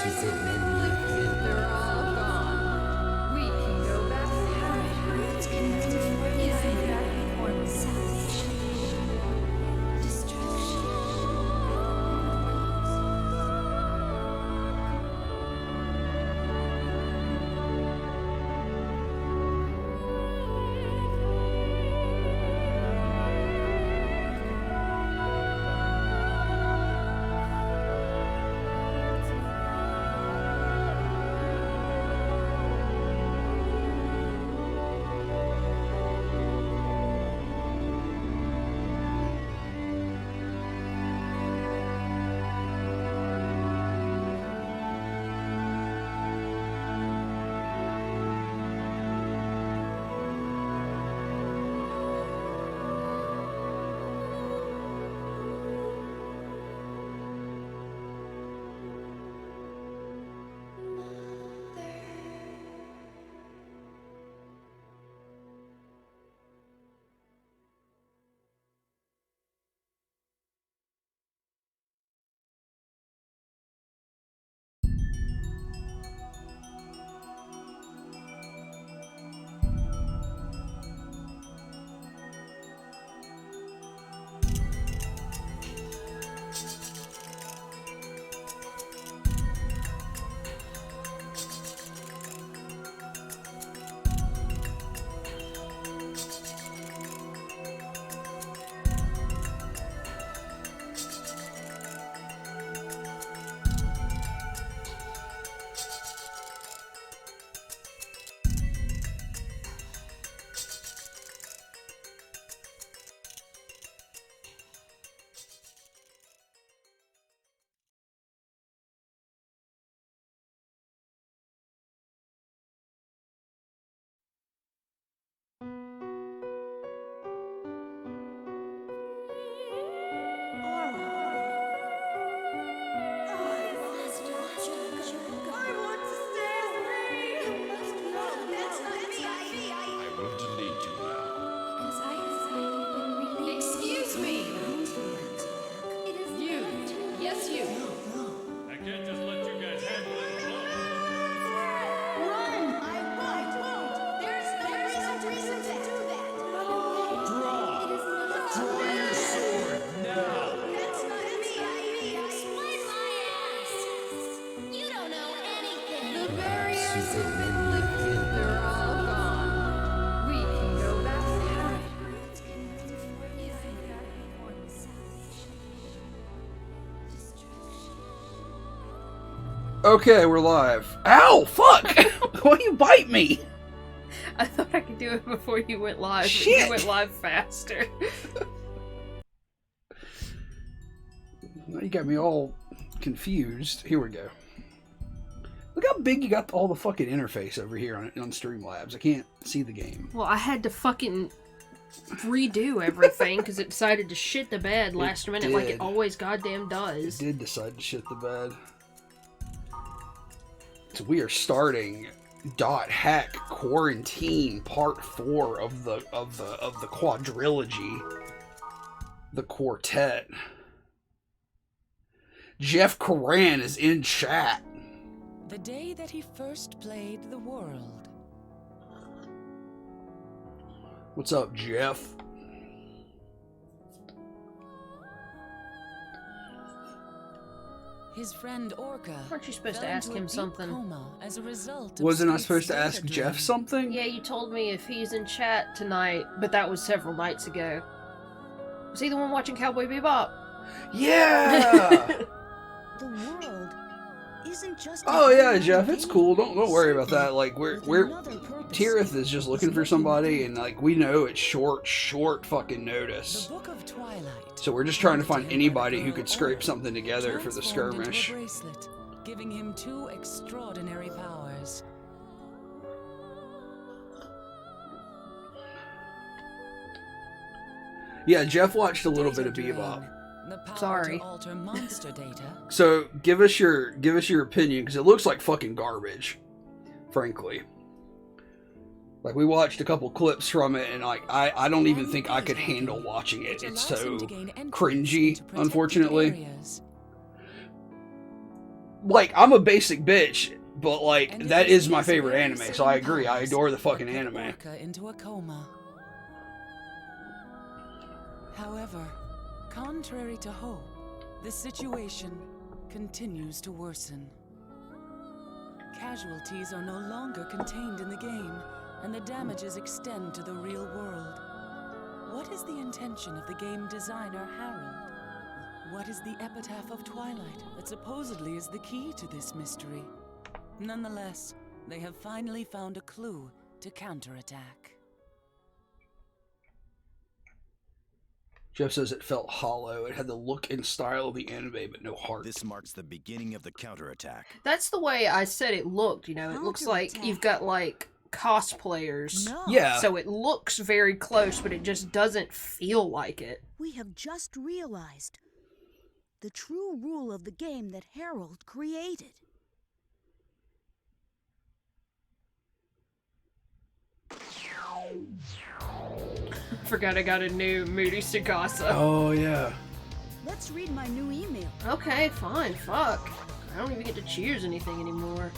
They're all gone. We can go back to heaven. Roots connected for isn't that form of salvation? Destruction. I will delete you now. Excuse me. You. Yes, you. I can't just let you guys handle it alone. Run! I won't. There's no reason to do that. Draw! It is not. Draw your sword now! That's not me. Explain my ass. You don't know anything. The barriers have been lifted. They're all gone. We can go back to heaven. Roots connected for isn't that form of salvation? Destruction. Okay, we're live. Ow! Fuck! Why you bite me? I thought I could do it before you went live. But Shit. you went live faster. Now you got me all confused. Here we go. Look how big you got all the fucking interface over here on Streamlabs. I can't see the game. Well, I had to fucking redo everything because it decided to shit the bed last minute like did. it always goddamn It does. did decide to shit the bed. So we are starting .hack Quarantine Part 4 of the quadrilogy, the quartet. Jeff Coran is in chat. The day that he first played the world. What's up, Jeff? His friend Orca. Weren't you supposed to fell ask into a him deep something? Coma as a result of Wasn't I Snape's supposed to data ask Jeff drain. something? Yeah, you told me if he's in chat tonight, but that was several nights ago. Was he the one watching Cowboy Bebop? Yeah! The world isn't just. Oh an yeah, ordinary Jeff, it's cool. Don't worry about that. Like With we're another purpose. Tirith is just looking for somebody, and like we know it's short fucking The notice. Book of Twilight. So we're just trying to find handed to him anybody by who the could girl scrape Aura, something together for the transformed into a skirmish. bracelet, giving him two extraordinary powers. Yeah, Jeff watched a little Data bit of drain, Bebop. The power Sorry. to alter monster data. So give us your opinion, because it looks like fucking garbage, frankly. Like we watched a couple clips from it, and like I don't even think I could handle watching it. which It's allows so him to gain entrance cringy, into protected unfortunately. areas. like, I'm a basic bitch, but like, And that it is my these favorite very anime, same so I agree. I powers adore the that fucking put anime. Orca into a coma. However, contrary to hope, the situation continues to worsen. Casualties are no longer contained in the game, and the damages extend to the real world. What is the intention of the game designer Harold? What is the epitaph of Twilight that supposedly is the key to this mystery? Nonetheless, they have finally found a clue to counterattack. Jeff says it felt hollow. It had the look and style of the anime, but no heart. This marks the beginning of the counterattack. That's the way I said it looked, you know. It looks like Counterattack. you've got, like, cosplayers. No. Yeah. So it looks very close, but it just doesn't feel like it. We have just realized the true rule of the game that Harold created. Forgot I got a new Moody Sugasa. Oh, yeah. Let's read my new email. Okay, fine, fuck. I don't even get to choose anything anymore.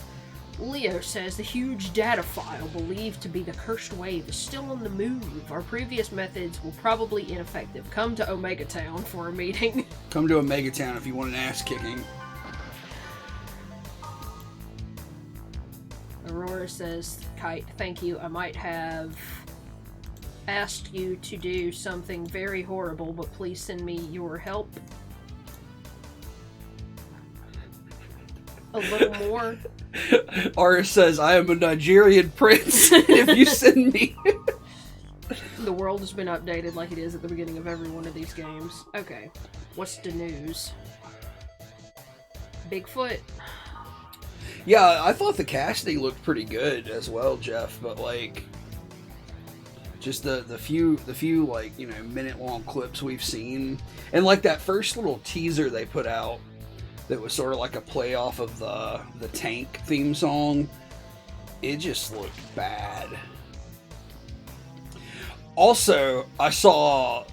Leo says the huge data file believed to be the cursed wave is still on the move. Our previous methods will probably ineffective. Come to Omega Town for a meeting. Come to Omega Town if you want an ass kicking. Aurora says, Kite, thank you. I might have asked you to do something very horrible, but please send me your help. A little more. Aris says, I am a Nigerian prince if you send me. The world has been updated like it is at the beginning of every one of these games. Okay, what's the news? Bigfoot? Yeah, I thought the casting looked pretty good as well, Jeff, but like, just the few like, you know, minute-long clips we've seen, and like that first little teaser they put out that was sort of like a play off of the Tank theme song, it just looked bad. Also, I saw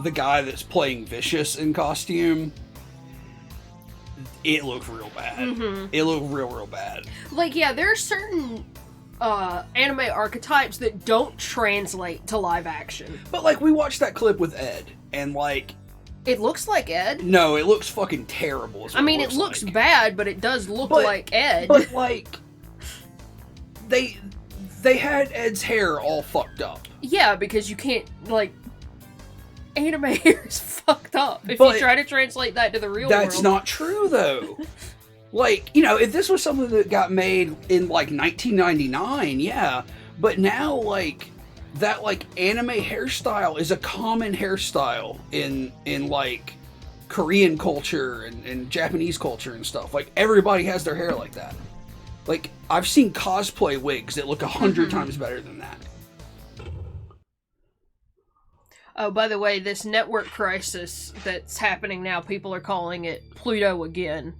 the guy that's playing Vicious in costume. It looked real bad. Mm-hmm. It looked real bad. Like, yeah, there are certain anime archetypes that don't translate to live action. But like, we watched that clip with Ed, and like, It looks like Ed. no, it looks fucking terrible. is I what mean, it looks like. bad, but it does look But- like Ed. But like, they had Ed's hair all fucked up. Yeah, because you can't, like, anime hair is fucked up. If But you try to translate that to the real That's world. not true though. Like, you know, if this was something that got made in like 1999, yeah. But now, like, that like anime hairstyle is a common hairstyle in like Korean culture and Japanese culture and stuff. Like, everybody has their hair like that. Like, I've seen cosplay wigs that look 100 times better than that. Oh, by the way, this network crisis that's happening now, people are calling it Pluto again.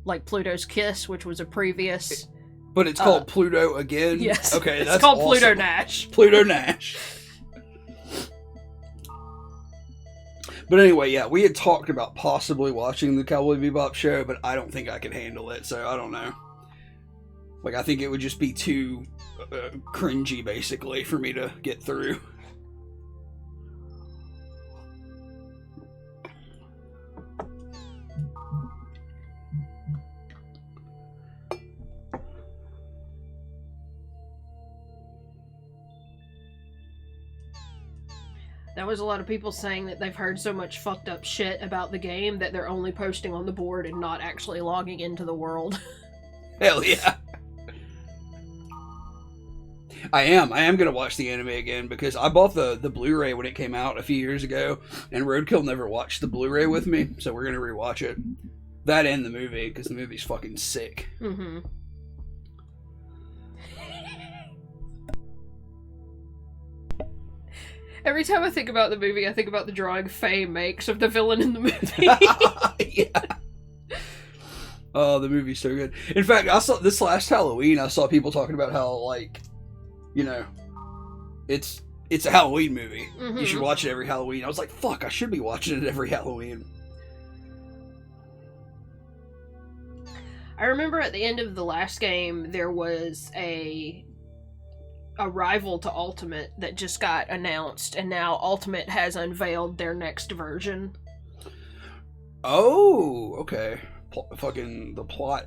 Like Pluto's Kiss, which was a previous... But it's called Pluto again? Yes. Okay, it's that's called awesome. Pluto Nash. Pluto Nash. But anyway, yeah, we had talked about possibly watching the Cowboy Bebop show, but I don't think I could handle it, so I don't know. Like, I think it would just be too cringy, basically, for me to get through. That was a lot of people saying that they've heard so much fucked up shit about the game that they're only posting on the board and not actually logging into the world. Hell yeah. I am going to watch the anime again because I bought the Blu-ray when it came out a few years ago, and Roadkill never watched the Blu-ray with me, so we're going to rewatch it. That and the movie, because the movie's fucking sick. Mm-hmm. Every time I think about the movie, I think about the drawing Faye makes of the villain in the movie. Yeah. Oh, the movie's so good. In fact, I saw this last Halloween, I saw people talking about how, like, you know, it's a Halloween movie. You should watch it every Halloween. I was like, fuck, I should be watching it every Halloween. I remember at the end of the last game, there was a rival to Ultimate that just got announced, and now Ultimate has unveiled their next version. Oh, okay. Fucking the plot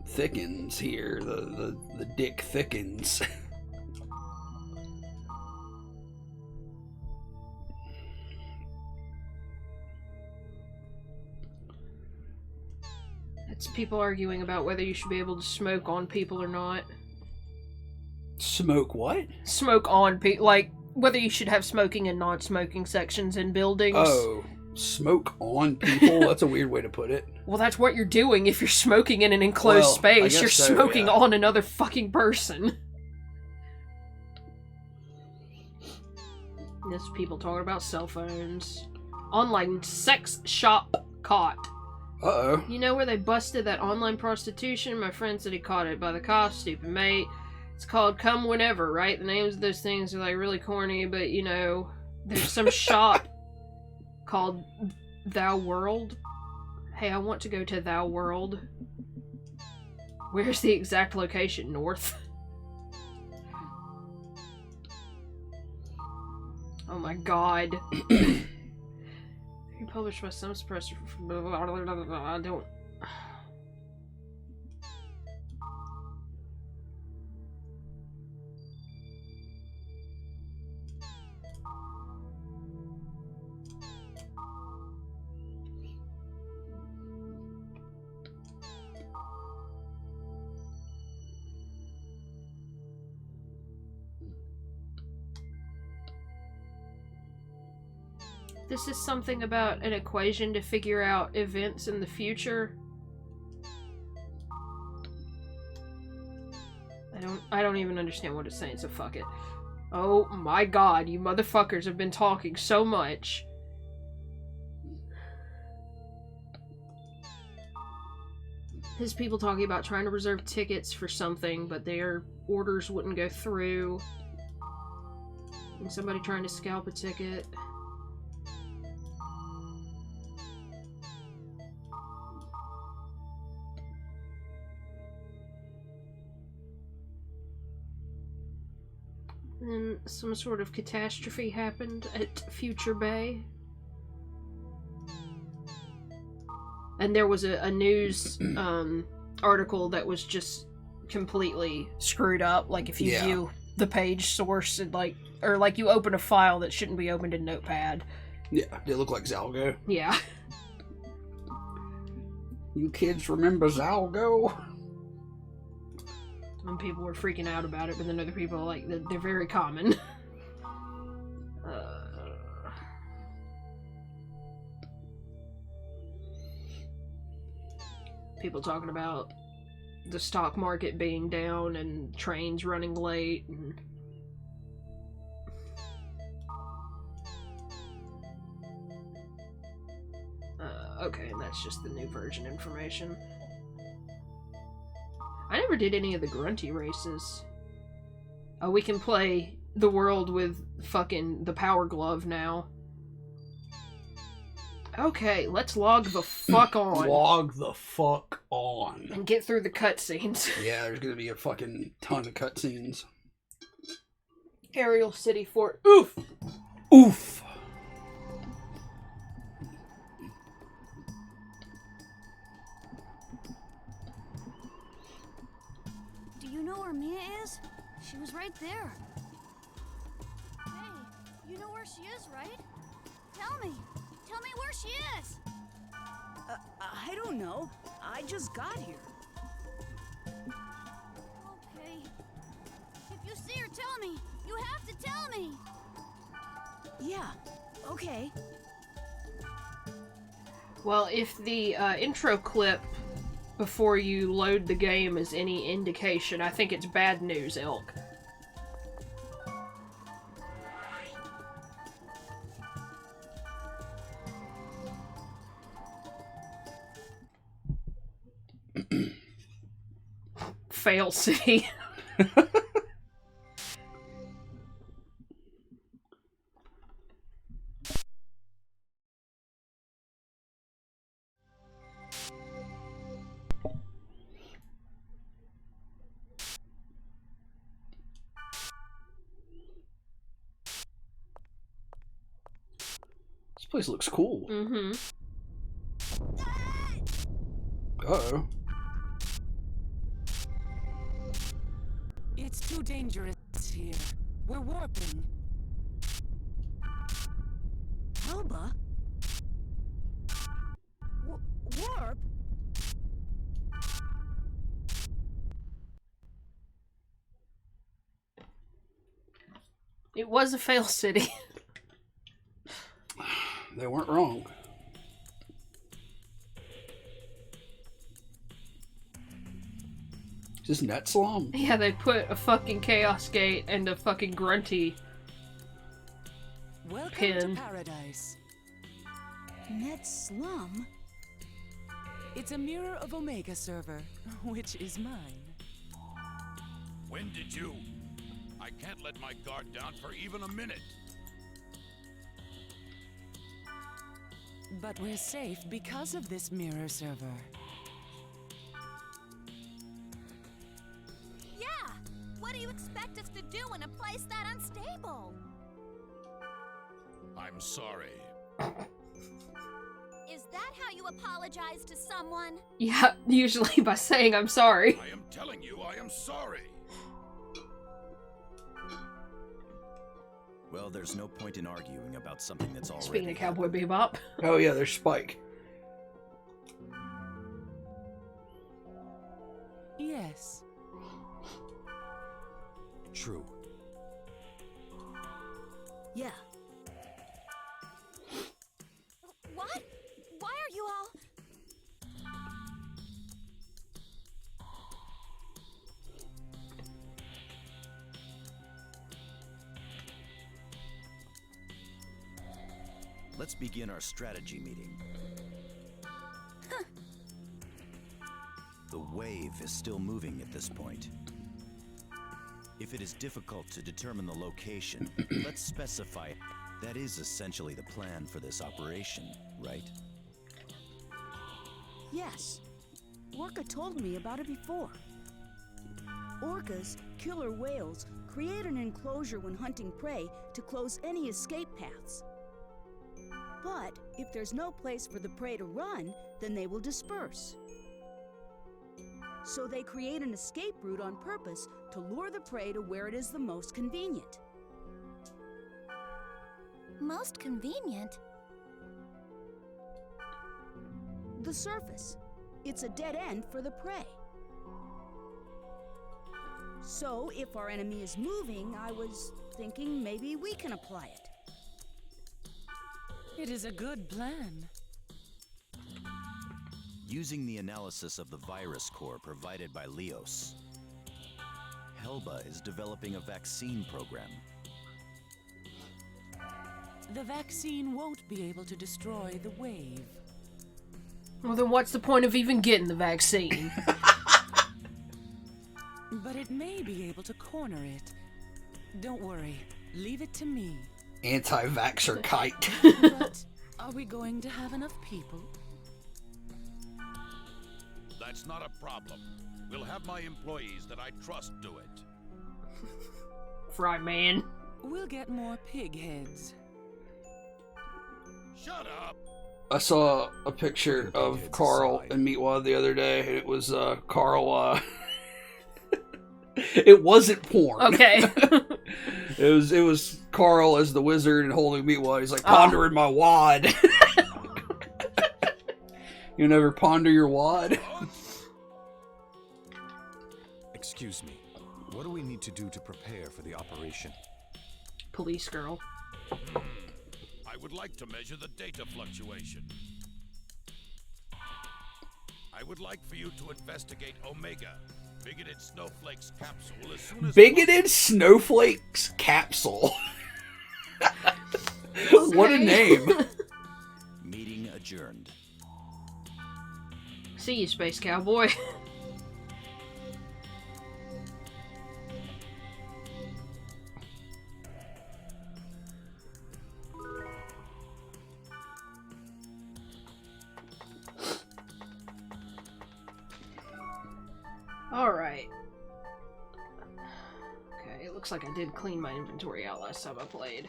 thickens here. The dick thickens. It's people arguing about whether you should be able to smoke on people or not. Smoke what? Smoke on people, like whether you should have smoking and non-smoking sections in buildings. Oh, smoke on people? That's a weird way to put it. Well, that's what you're doing if you're smoking in an enclosed Well, I space. guess You're so, smoking yeah. on another fucking person. There's people talking about cell phones. Online sex shop caught. Uh-oh. You know where they busted that online prostitution? My friend said he caught it by the cops, stupid mate. It's called Come Whenever, right? The names of those things are like really corny, but you know, there's some shop called Thou World. Hey, I want to go to Thou World. Where's the exact location? North? Oh my god. Published by some suppressor. I don't. This is something about an equation to figure out events in the future. I don't even understand what it's saying, so fuck it. Oh my god, you motherfuckers have been talking so much. There's people talking about trying to reserve tickets for something, but their orders wouldn't go through. And somebody trying to scalp a ticket. Then some sort of catastrophe happened at Future Bay. And there was a news article that was just completely screwed up. Like if you view the page source and like you open a file that shouldn't be opened in Notepad. Yeah, they look like Zalgo. Yeah. You kids remember Zalgo? And people were freaking out about it, but then other people are like, they're very common. People talking about the stock market being down and trains running late. And... okay, and that's just the new version information. I never did any of the grunty races. Oh, we can play the world with fucking the Power Glove now. Okay, let's log the fuck on. Log the fuck on. And get through the cutscenes. Yeah, there's gonna be a fucking ton of cutscenes. Aerial City Fort. Oof! Oof! Do you know where Mia is? She was right there. Hey, you know where she is, right? Tell me. Tell me where she is. I don't know. I just got here. Okay. If you see her, tell me. You have to tell me. Yeah, okay. Well, if the intro clip before you load the game is any indication, I think it's bad news, Elk. Fail City. This place looks cool. Mm-hmm. Uh-oh. It's too dangerous here. We're warping. Helba? Warp? It was a fail city. They weren't wrong. Is this Net Slum? Yeah, they put a fucking Chaos Gate and a fucking Grunty. Welcome Pin. to paradise. Net Slum? It's a mirror of Omega server, which is mine. When did you? I can't let my guard down for even a minute. But we're safe because of this mirror server. Yeah! What do you expect us to do in a place that unstable? I'm sorry. Is that how you apologize to someone? Yeah, usually by saying I'm sorry. I am telling you, I am sorry. Well, there's no point in arguing about something that's already Speaking of Cowboy Bebop. Oh yeah, there's Spike. Yes. True. Yeah. What? Why are you all... Let's begin our strategy meeting. The wave is still moving at this point. If it is difficult to determine the location, let's specify. That is essentially the plan for this operation, right? Yes. Orca told me about it before. Orcas, killer whales, create an enclosure when hunting prey to close any escape paths. But if there's no place for the prey to run, then they will disperse. So they create an escape route on purpose to lure the prey to where it is the most convenient. Most convenient? The surface. It's a dead end for the prey. So if our enemy is moving, I was thinking maybe we can apply it. It is a good plan. Using the analysis of the virus core provided by Leos, Helba is developing a vaccine program. The vaccine won't be able to destroy the wave. Well, then what's the point of even getting the vaccine? But it may be able to corner it. Don't worry. Leave it to me. Anti-vaxxer kite. But are we going to have enough people? That's not a problem. We'll have my employees that I trust do it. Fry man. We'll get more pig heads. Shut up! I saw a picture of Carl and Meatwad the other day, and it was Carl. It wasn't porn. Okay. it was Carl as the wizard and holding Meatwad. He's like pondering my wad. You never ponder your wad? Excuse me. What do we need to do to prepare for the operation? Police girl. I would like to measure the data fluctuation. I would like for you to investigate Omega, Bigoted Snowflake's capsule as soon as... Bigoted Snowflake's capsule. What a name. Meeting adjourned. See you, Space Cowboy. Alright. Okay, it looks like I did clean my inventory out last time I played.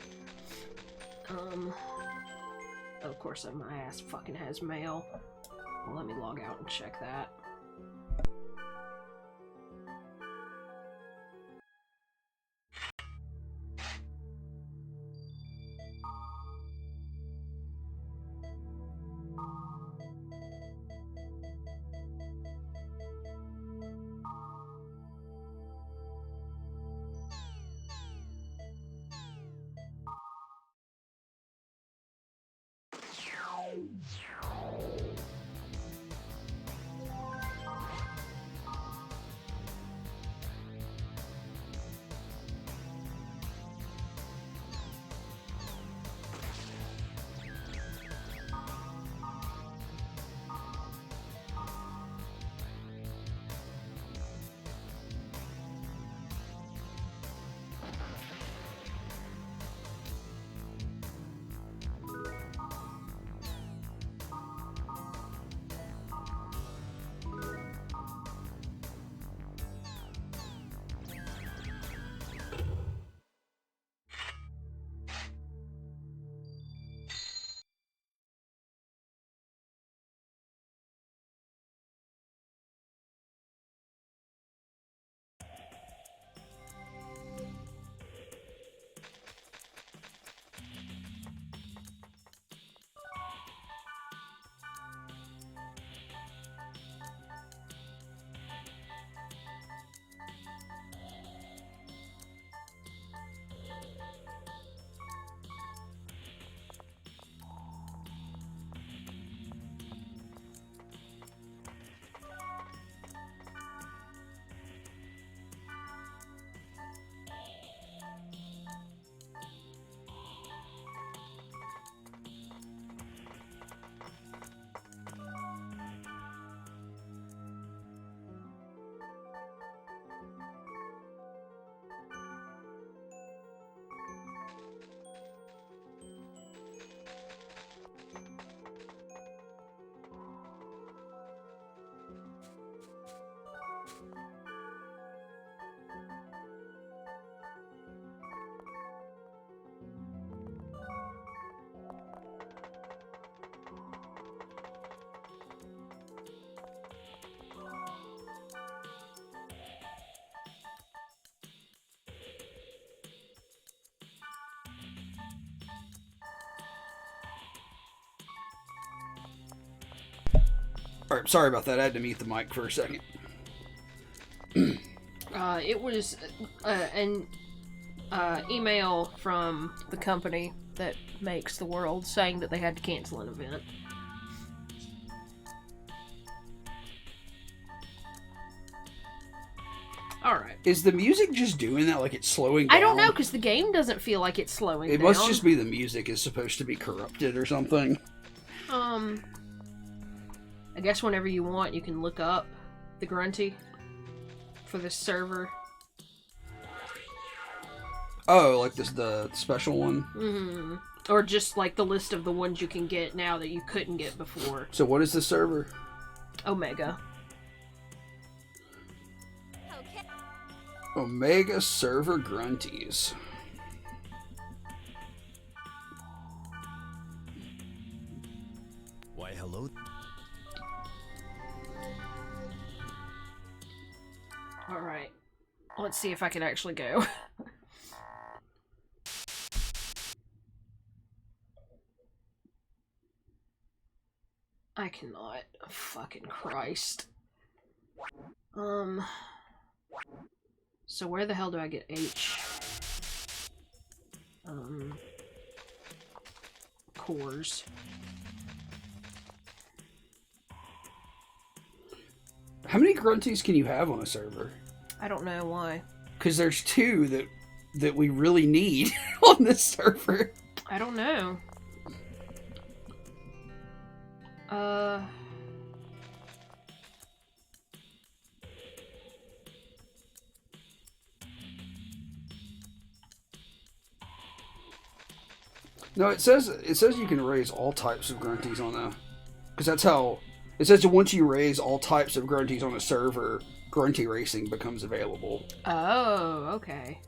Of course, my ass fucking has mail. Well, let me log out and check that. Alright, sorry about that. I had to mute the mic for a second. It was an email from the company that makes the world saying that they had to cancel an event. Alright. Is the music just doing that, like it's slowing down? I don't know, because the game doesn't feel like it's slowing down. It must just be the music is supposed to be corrupted or something. I guess whenever you want, you can look up the Grunty for this server. Oh, like this the special one? Mm-hmm. Or just like the list of the ones you can get now that you couldn't get before. So what is the server? Omega. Okay. Omega Server Grunties. Why, hello. Alright. Let's see if I can actually go. I cannot. Fucking Christ. So where the hell do I get H? Cores. How many Grunties can you have on a server? I don't know why. Because there's two that we really need on this server. I don't know. No, it says you can raise all types of Grunties on a... Because that's how... It says that once you raise all types of Grunties on a server, Grunty racing becomes available. Oh, okay.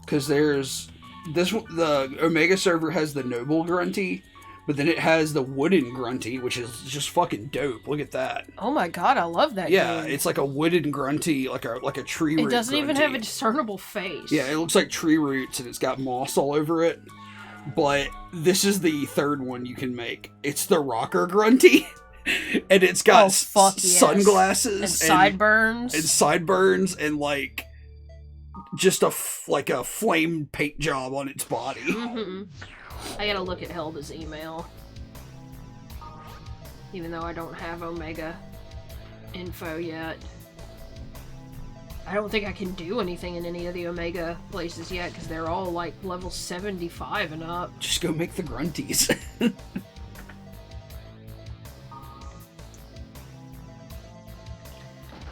Because there's the Omega server has the Noble Grunty, but then it has the Wooden Grunty, which is just fucking dope. Look at that. Oh my god, I love that Yeah, game. it's like a wooden Grunty, like a tree root. It doesn't even Grunty. have a discernible face. Yeah, it looks like tree roots and it's got moss all over it. But this is the third one you can make. It's the Rocker Grunty. And it's got sunglasses and sideburns. And sideburns and like just a flame paint job on its body. Mm-hmm. I gotta look at Helda's email. Even though I don't have Omega info yet. I don't think I can do anything in any of the Omega places yet, because they're all like level 75 and up. Just go make the Grunties.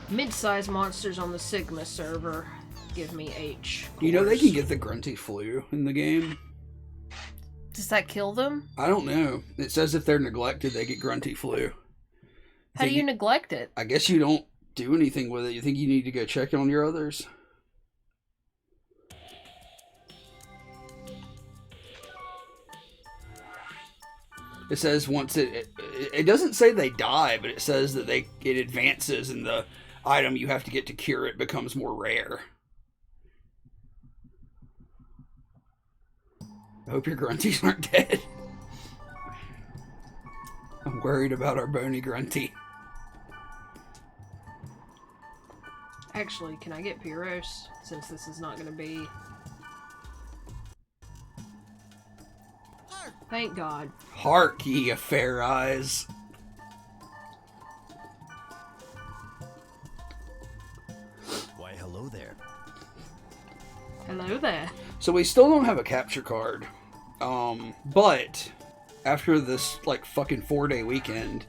Mid-sized monsters on the Sigma server give me H. You know they can get the Grunty flu in the game. Does that kill them? I don't know. It says if they're neglected, they get Grunty flu. How do you neglect it? I guess you don't do anything with it. You think you need to go check on your others? It says once it doesn't say they die, but it says that it advances and the item you have to get to cure it becomes more rare. I hope your Grunties aren't dead. I'm worried about our bony Grunty. Actually, can I get Pyros? Since this is not going to be... Thank God. Hark ye of fair eyes. Why, hello there. Hello there. So we still don't have a capture card. But after this like fucking 4-day weekend,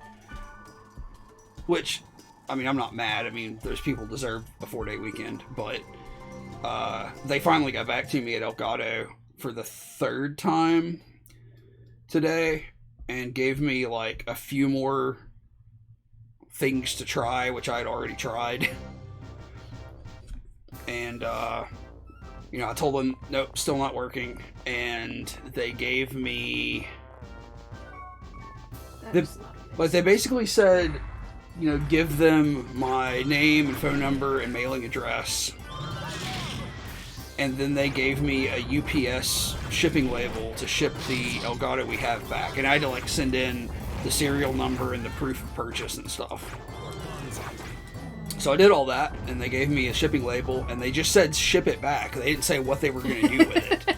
which, I mean, I'm not mad. I mean, those people deserve a 4-day weekend, but they finally got back to me at Elgato for the 3rd time today and gave me like a few more things to try, which I had already tried. And you know, I told them, nope, still not working. And they gave me... But they basically said, you know, give them my name and phone number and mailing address. And then they gave me a UPS shipping label to ship the Elgato we have back. And I had to, like, send in the serial number and the proof of purchase and stuff. So I did all that, and they gave me a shipping label, and they just said ship it back. They didn't say what they were going to do with it.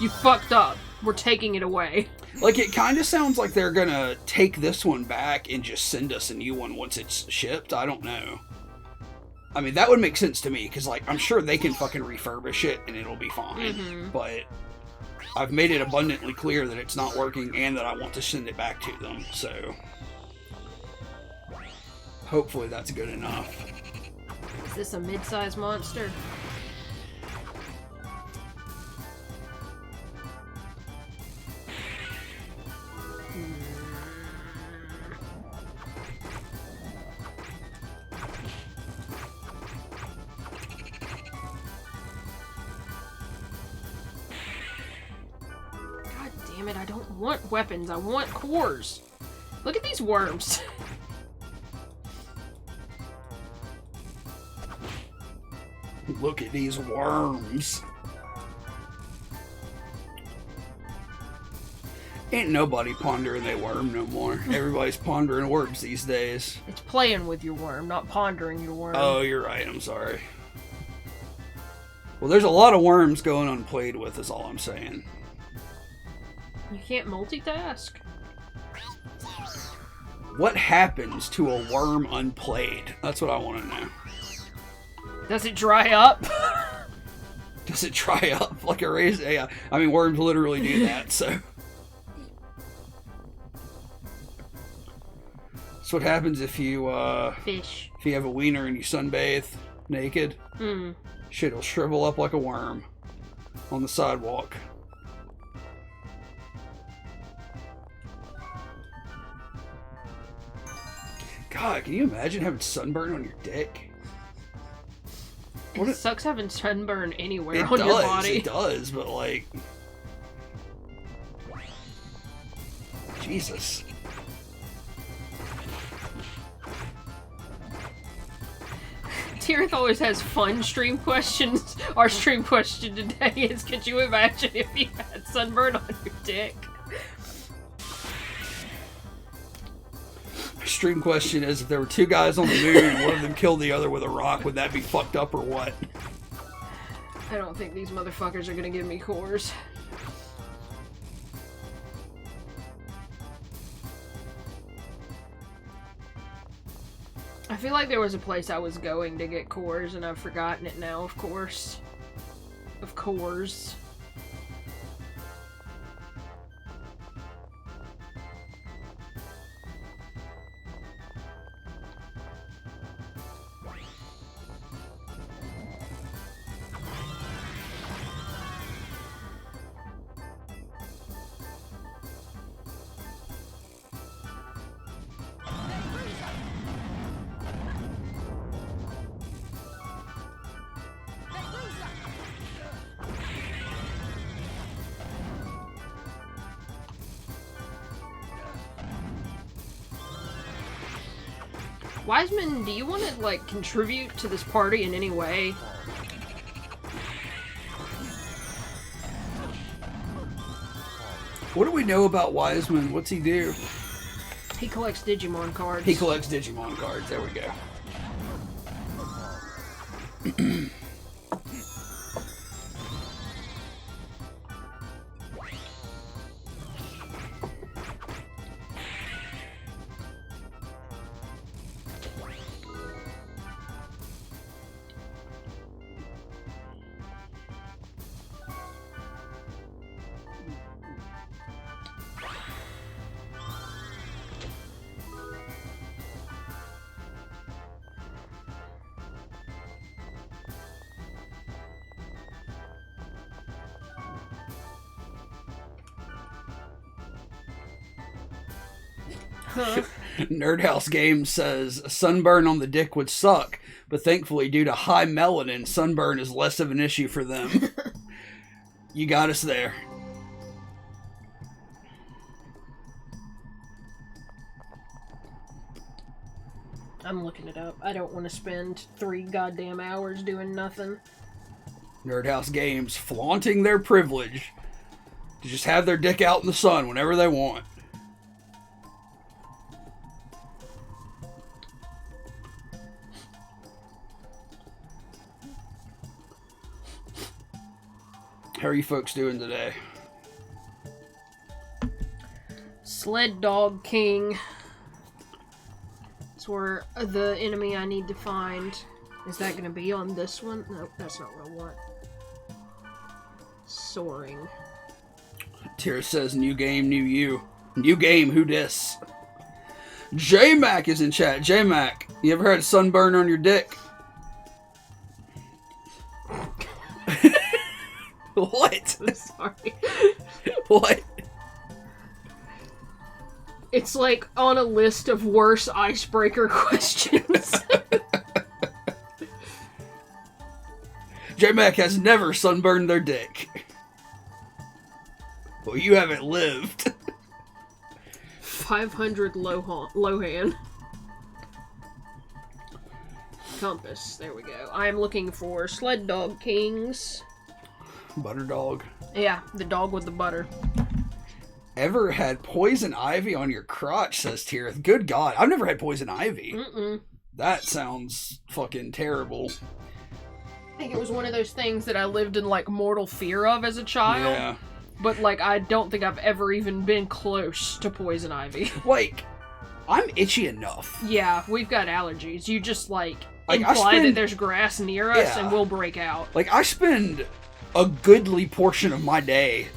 You fucked up. We're taking it away. Like, it kind of sounds like they're going to take this one back and just send us a new one once it's shipped. I don't know. I mean, that would make sense to me, because, like, I'm sure they can fucking refurbish it, and it'll be fine. Mm-hmm. But I've made it abundantly clear that it's not working, and that I want to send it back to them, so... hopefully that's good enough. Is this a mid-sized monster? God damn it, I don't want weapons, I want cores. Look at these worms. Look at these worms. Ain't nobody pondering they worm no more. Everybody's pondering worms these days. It's playing with your worm, not pondering your worm. Oh, you're right. I'm sorry. Well, there's a lot of worms going unplayed with, is all I'm saying. You can't multitask. What happens to a worm unplayed? That's what I want to know. Does it dry up? Does it dry up like a raisin? Yeah, I mean, worms literally do that, so. That's what happens if you, Fish. If you have a wiener and you sunbathe naked. Mm. Shit'll shrivel up like a worm on the sidewalk. God, can you imagine having sunburn on your dick? It sucks having sunburn anywhere It on does, your body. it does, but like, Jesus. Tirith always has fun stream questions. Our stream question today is, could you imagine if you had sunburn on your dick? Stream question is, if there were two guys on the moon and one of them killed the other with a rock, would that be fucked up or what? I don't think these motherfuckers are gonna give me cores. I feel like there was a place I was going to get cores and I've forgotten it now, of course. Of course. Wiseman, do you want to, like, contribute to this party in any way? What do we know about Wiseman? What's he do? He collects Digimon cards. He collects Digimon cards. There we go. Huh? Nerdhouse Games says sunburn on the dick would suck, but thankfully due to high melanin, sunburn is less of an issue for them. You got us there. I'm looking it up. I don't want to spend 3 goddamn hours doing nothing. Nerdhouse Games flaunting their privilege to just have their dick out in the sun whenever they want. How are you folks doing today? Sled Dog King. That's where the enemy I need to find. Is that going to be on this one? Nope, that's not what I want. Soaring. Tira says, new game, new you. New game, who dis? J-Mac is in chat. J-Mac, you ever had sunburn on your dick? What? I'm sorry. What? It's like on a list of worse icebreaker questions. J-Mac has never sunburned their dick. Well, you haven't lived. 500 Lohan. Compass. There we go. I am looking for Sled Dog Kings. Butter dog. Yeah, the dog with the butter. Ever had poison ivy on your crotch, says Tirith. Good God, I've never had poison ivy. Mm-mm. That sounds fucking terrible. I think it was one of those things that I lived in, like, mortal fear of as a child. Yeah. But, like, I don't think I've ever even been close to poison ivy. Like, I'm itchy enough. Yeah, we've got allergies. You just, like I imply that spend- there's grass near us Yeah. and we'll break out. Like, I spend a goodly portion of my day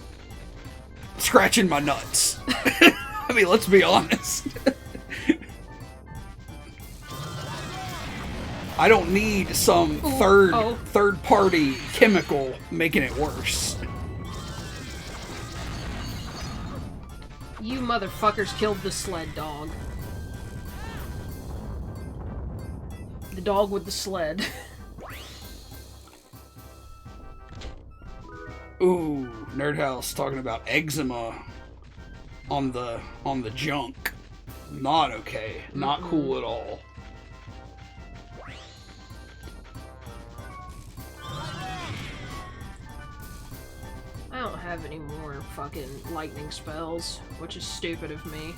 scratching my nuts. I mean, let's be honest. I don't need some third party chemical making it worse. You motherfuckers killed the sled dog. The dog with the sled. Ooh, Nerdhouse talking about eczema. on the junk. Not okay. Not cool at all. I don't have any more fucking lightning spells, which is stupid of me.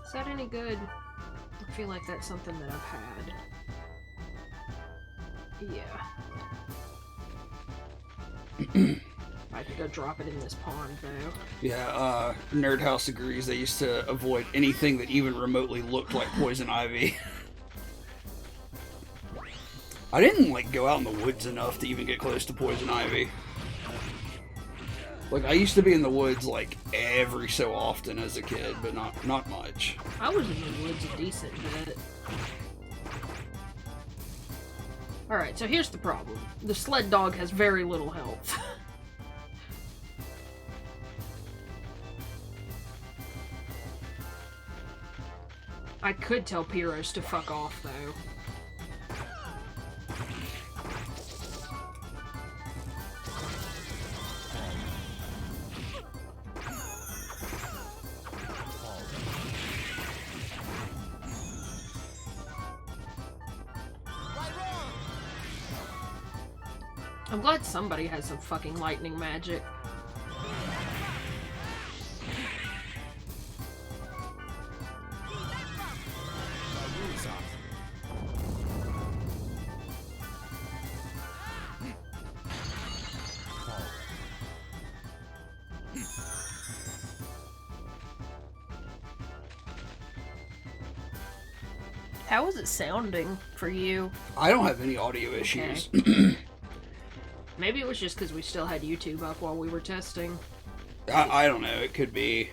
Is that any good? I feel like that's something that I've had. Yeah. I could go drop it in this pond, though. Yeah, Nerd House agrees. They used to avoid anything that even remotely looked like poison ivy. I didn't, like, go out in the woods enough to even get close to poison ivy. Like, I used to be in the woods, like, every so often as a kid, but not much. I was in the woods a decent bit. Alright, so here's the problem. The sled dog has very little health. I could tell Pyros to fuck off, though. I'm glad somebody has some fucking lightning magic. How is it sounding for you? I don't have any audio issues. Okay. Maybe it was just because we still had YouTube up while we were testing. I don't know. It could be.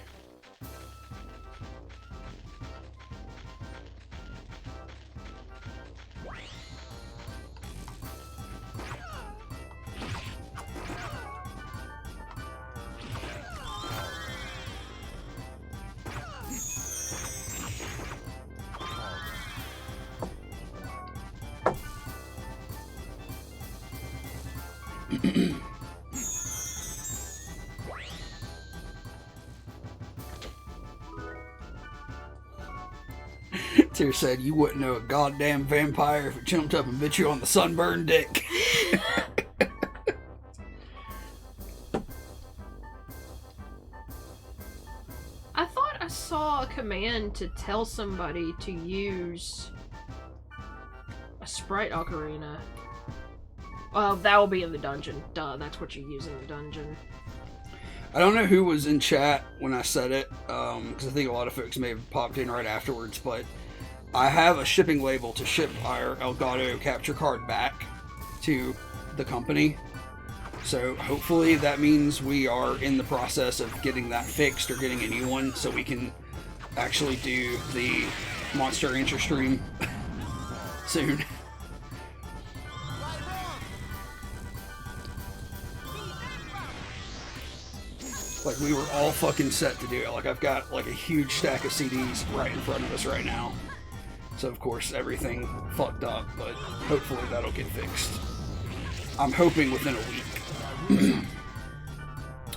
Tyr said, "You wouldn't know a goddamn vampire if it jumped up and bit you on the sunburned dick." I thought I saw a command to tell somebody to use a Sprite Ocarina. Well, that will be in the dungeon. Duh, that's what you use in the dungeon. I don't know who was in chat when I said it, because I think a lot of folks may have popped in right afterwards, but I have a shipping label to ship our Elgato capture card back to the company. So hopefully that means we are in the process of getting that fixed or getting a new one so we can actually do the Monster Rancher stream soon. Like, we were all fucking set to do it. Like, I've got, like, a huge stack of CDs right in front of us right now. So, of course, everything fucked up, but hopefully that'll get fixed. I'm hoping within a week.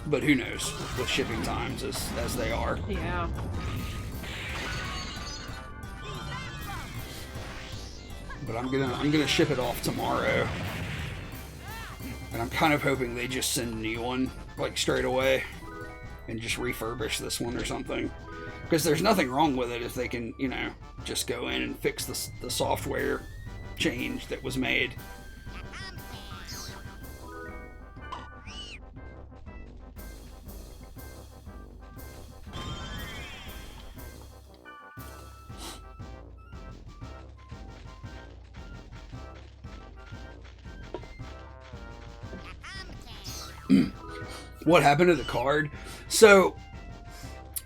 But who knows with shipping times as they are. Yeah. But I'm gonna ship it off tomorrow. And I'm kind of hoping they just send a new one, like, straight away. And just refurbish this one or something. Because there's nothing wrong with it if they can, you know, just go in and fix the software change that was made. what happened to the card. So,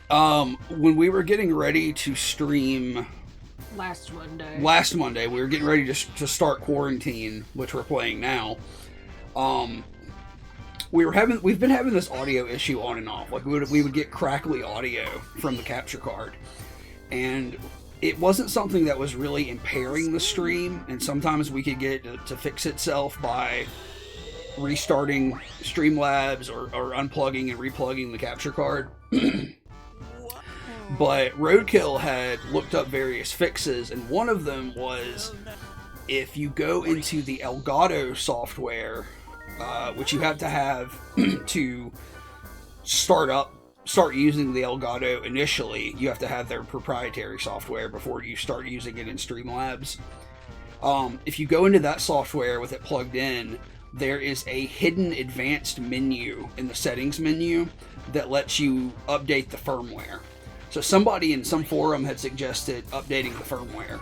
when we were getting ready to stream Last Monday, we were getting ready to start Quarantine, which we're playing now. We've been having this audio issue on and off. Like we would get crackly audio from the capture card, and it wasn't something that was really impairing the stream. And sometimes we could get it to fix itself by restarting Streamlabs or unplugging and replugging the capture card. But Roadkill had looked up various fixes, and one of them was if you go into the Elgato software, which you have to have to start using the Elgato initially. You have to have their proprietary software before you start using it in Streamlabs. If you go into that software with it plugged in, there is a hidden advanced menu in the settings menu that lets you update the firmware. So somebody in some forum had suggested updating the firmware.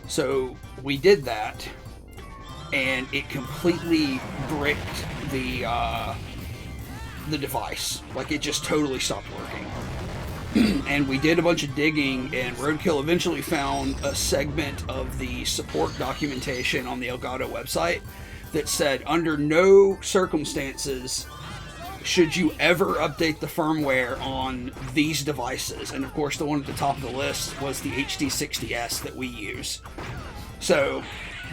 So we did that, and it completely bricked the device. Like, it just totally stopped working. And we did a bunch of digging, and Roadkill eventually found a segment of the support documentation on the Elgato website that said, under no circumstances should you ever update the firmware on these devices. And of course, the one at the top of the list was the HD60S that we use. So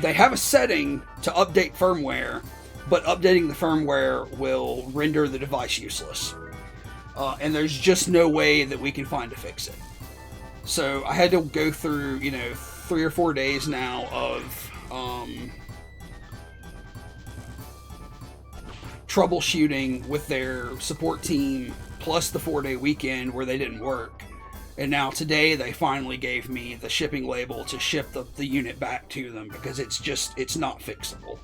they have a setting to update firmware, but updating the firmware will render the device useless. And there's just no way that we can find to fix it. So I had to go through, 3 or 4 days now of troubleshooting with their support team, plus the 4-day weekend where they didn't work. And now today they finally gave me the shipping label to ship the unit back to them, because it's not fixable.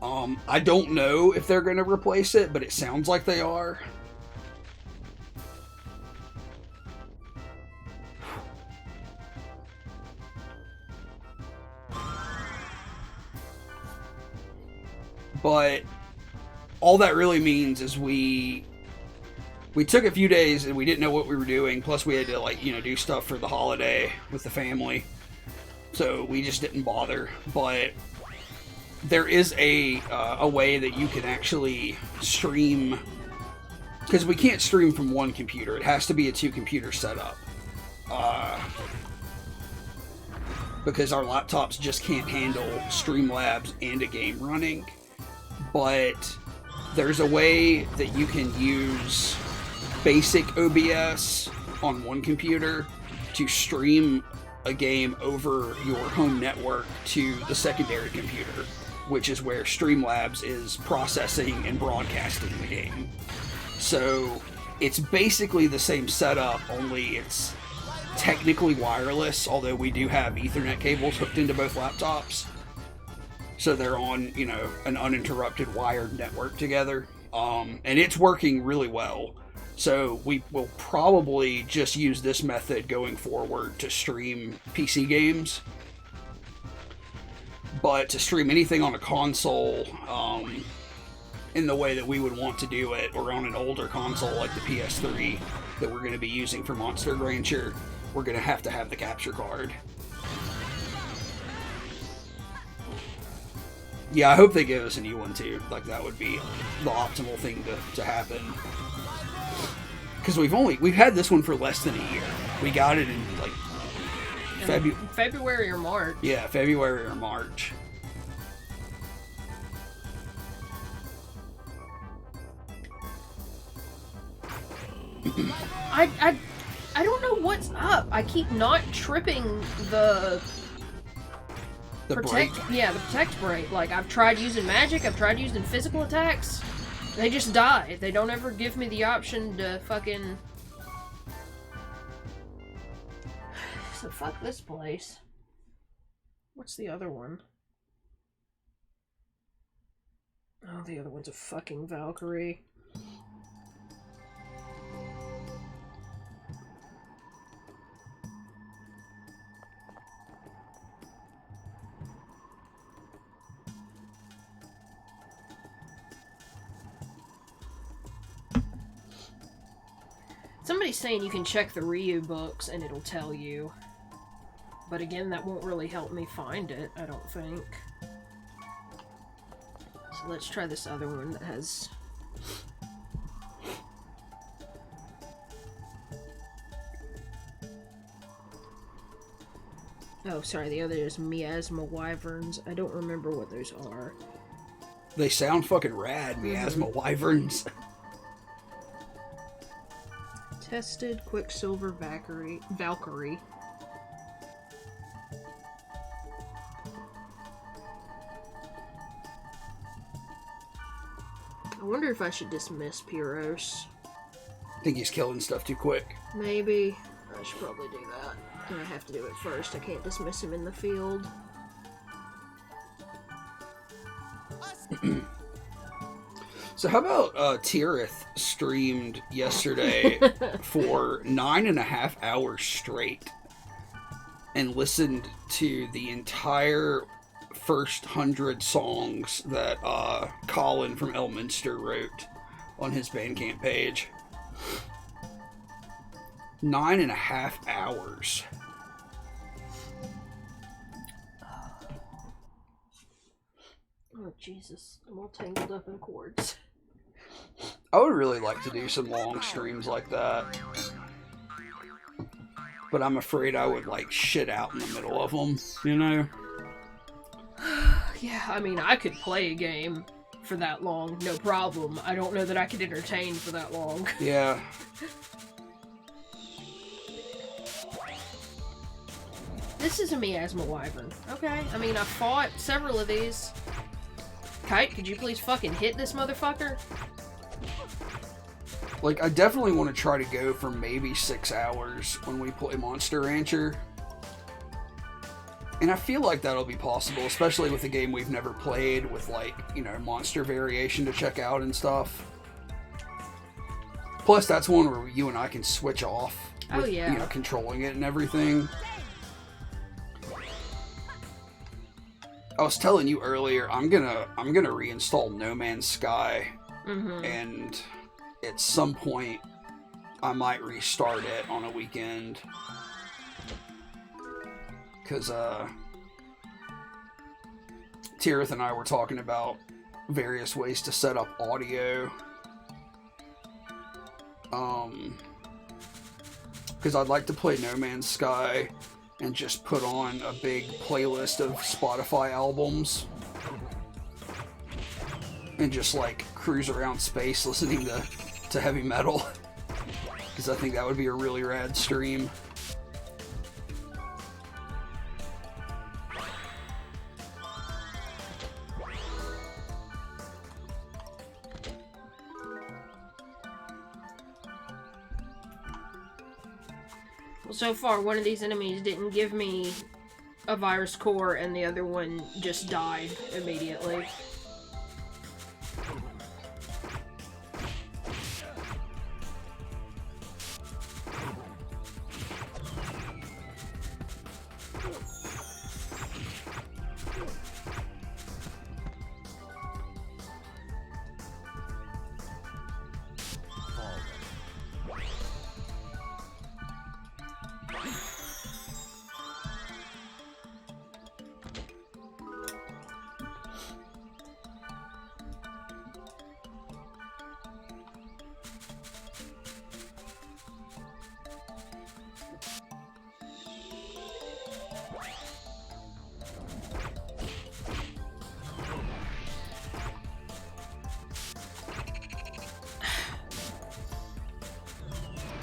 I don't know if they're going to replace it, but it sounds like they are. But all that really means is we took a few days and we didn't know what we were doing. Plus we had to do stuff for the holiday with the family. So we just didn't bother. But there is a way that you can actually stream, because we can't stream from one computer. It has to be a 2-computer setup. Because our laptops just can't handle Streamlabs and a game running. But there's a way that you can use basic OBS on one computer to stream a game over your home network to the secondary computer, which is where Streamlabs is processing and broadcasting the game. So it's basically the same setup, only it's technically wireless, although we do have Ethernet cables hooked into both laptops. So they're on, an uninterrupted wired network together. And it's working really well. So we will probably just use this method going forward to stream PC games. But to stream anything on a console, in the way that we would want to do it, or on an older console like the PS3 that we're going to be using for Monster Rancher, we're going to have the capture card. Yeah, I hope they give us a new one too. Like, that would be the optimal thing to happen. Because we've had this one for less than a year. We got it in February or March. Yeah, February or March. I don't know what's up. I keep not tripping the protect. Break? Yeah, the protect break. Like, I've tried using magic. I've tried using physical attacks. They just die. They don't ever give me the option to fucking. So fuck this place. What's the other one? Oh, the other one's a fucking Valkyrie. somebody's saying you can check the Ryu books and it'll tell you. But again, that won't really help me find it, I don't think. So let's try this other one that has... Oh, sorry, the other is Miasma Wyverns. I don't remember what those are. They sound fucking rad, Miasma Wyverns. Tested Quicksilver Valkyrie. I wonder if I should dismiss Pyros. I think he's killing stuff too quick. Maybe. I should probably do that. And I have to do it first. I can't dismiss him in the field. So how about Tirith streamed yesterday for 9.5 hours straight and listened to the entire first 100 songs that Colin from Elminster wrote on his Bandcamp page. 9.5 hours. Oh, Jesus. I'm all tangled up in cords. I would really like to do some long streams like that. But I'm afraid I would, like, shit out in the middle of them, you know? Yeah, I mean, I could play a game for that long, no problem. I don't know that I could entertain for that long. Yeah. This is a Miasma Wyvern. Okay, I mean, I fought several of these. Kite, could you please fucking hit this motherfucker? Like, I definitely want to try to go for maybe 6 hours when we play Monster Rancher. And I feel like that'll be possible, especially with a game we've never played with, like, you know, monster variation to check out and stuff. Plus, that's one where you and I can switch off with, you know, controlling it and everything. I was telling you earlier, I'm gonna reinstall No Man's Sky, and at some point I might restart it on a weekend, because Tirith and I were talking about various ways to set up audio, because I'd like to play No Man's Sky and just put on a big playlist of Spotify albums and just, like, cruise around space listening to heavy metal, because I think that would be a really rad stream. Well, so far, one of these enemies didn't give me a virus core, and the other one just died immediately.